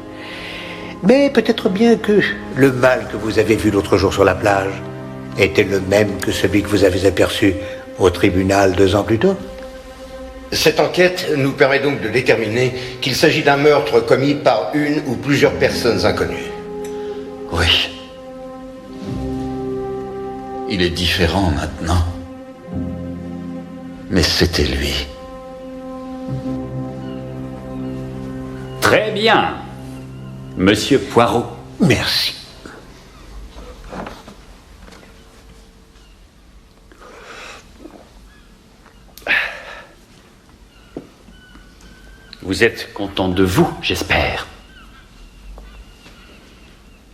Mais peut-être bien que le mal que vous avez vu l'autre jour sur la plage était le même que celui que vous avez aperçu au tribunal 2 ans plus tôt.
Cette enquête nous permet donc de déterminer qu'il s'agit d'un meurtre commis par une ou plusieurs personnes inconnues.
Oui. Il est différent maintenant. Mais c'était lui.
Très bien. Monsieur Poirot.
Merci.
Vous êtes content de vous, j'espère.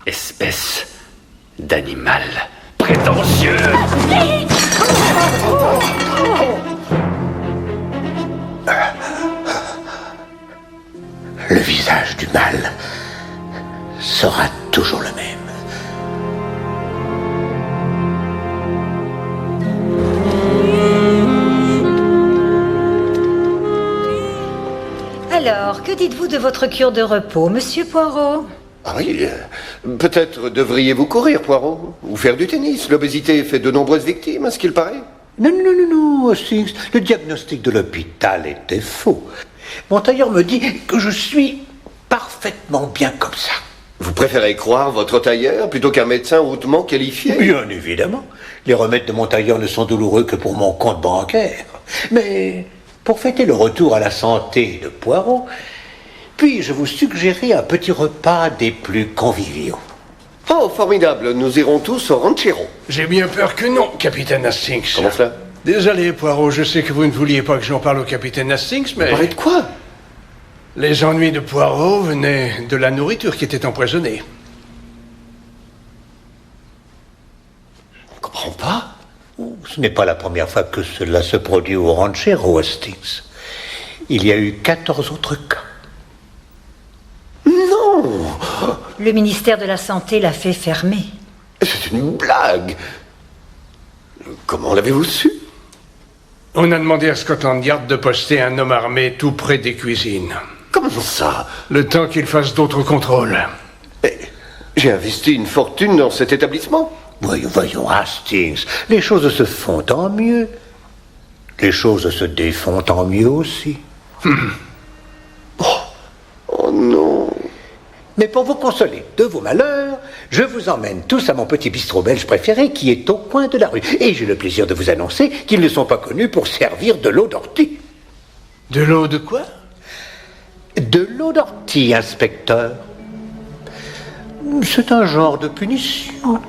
Espèce d'animal prétentieux.
Le visage du mal sera toujours le même.
Alors, que dites-vous de votre cure de repos, monsieur Poirot?
Ah oui, peut-être devriez-vous courir, Poirot, ou faire du tennis. L'obésité fait de nombreuses victimes, à ce qu'il paraît.
Non, Hastings. Le diagnostic de l'hôpital était faux. Mon tailleur me dit que je suis parfaitement bien comme ça.
Vous préférez croire votre tailleur plutôt qu'un médecin hautement qualifié?
Bien évidemment. Les remèdes de mon tailleur ne sont douloureux que pour mon compte bancaire. Mais pour fêter le retour à la santé de Poirot, puis-je vous suggérer un petit repas des plus conviviaux?
Oh, formidable. Nous irons tous au ranchero.
J'ai bien peur que non, capitaine Hastings.
Comment cela?
Désolé, Poirot, je sais que vous ne vouliez pas que j'en parle au capitaine Hastings, mais...
Parlez de quoi?
Les ennuis de Poirot venaient de la nourriture qui était empoisonnée.
Je ne comprends pas.
Ce n'est pas la première fois que cela se produit au ranchero, Hastings. Il y a eu 14 autres cas.
Non!
Le ministère de la Santé l'a fait fermer.
C'est une blague. Comment l'avez-vous su?
On a demandé à Scotland Yard de poster un homme armé tout près des cuisines.
Comment ça?
Le temps qu'il fasse d'autres contrôles.
J'ai investi une fortune dans cet établissement.
Voyons, Hastings, les choses se font tant mieux. Les choses se défont tant mieux aussi.
Oh non.
Mais pour vous consoler de vos malheurs, je vous emmène tous à mon petit bistrot belge préféré qui est au coin de la rue. Et j'ai le plaisir de vous annoncer qu'ils ne sont pas connus pour servir de l'eau d'ortie.
De l'eau de quoi?
De l'eau d'ortie, inspecteur. C'est un genre de punition.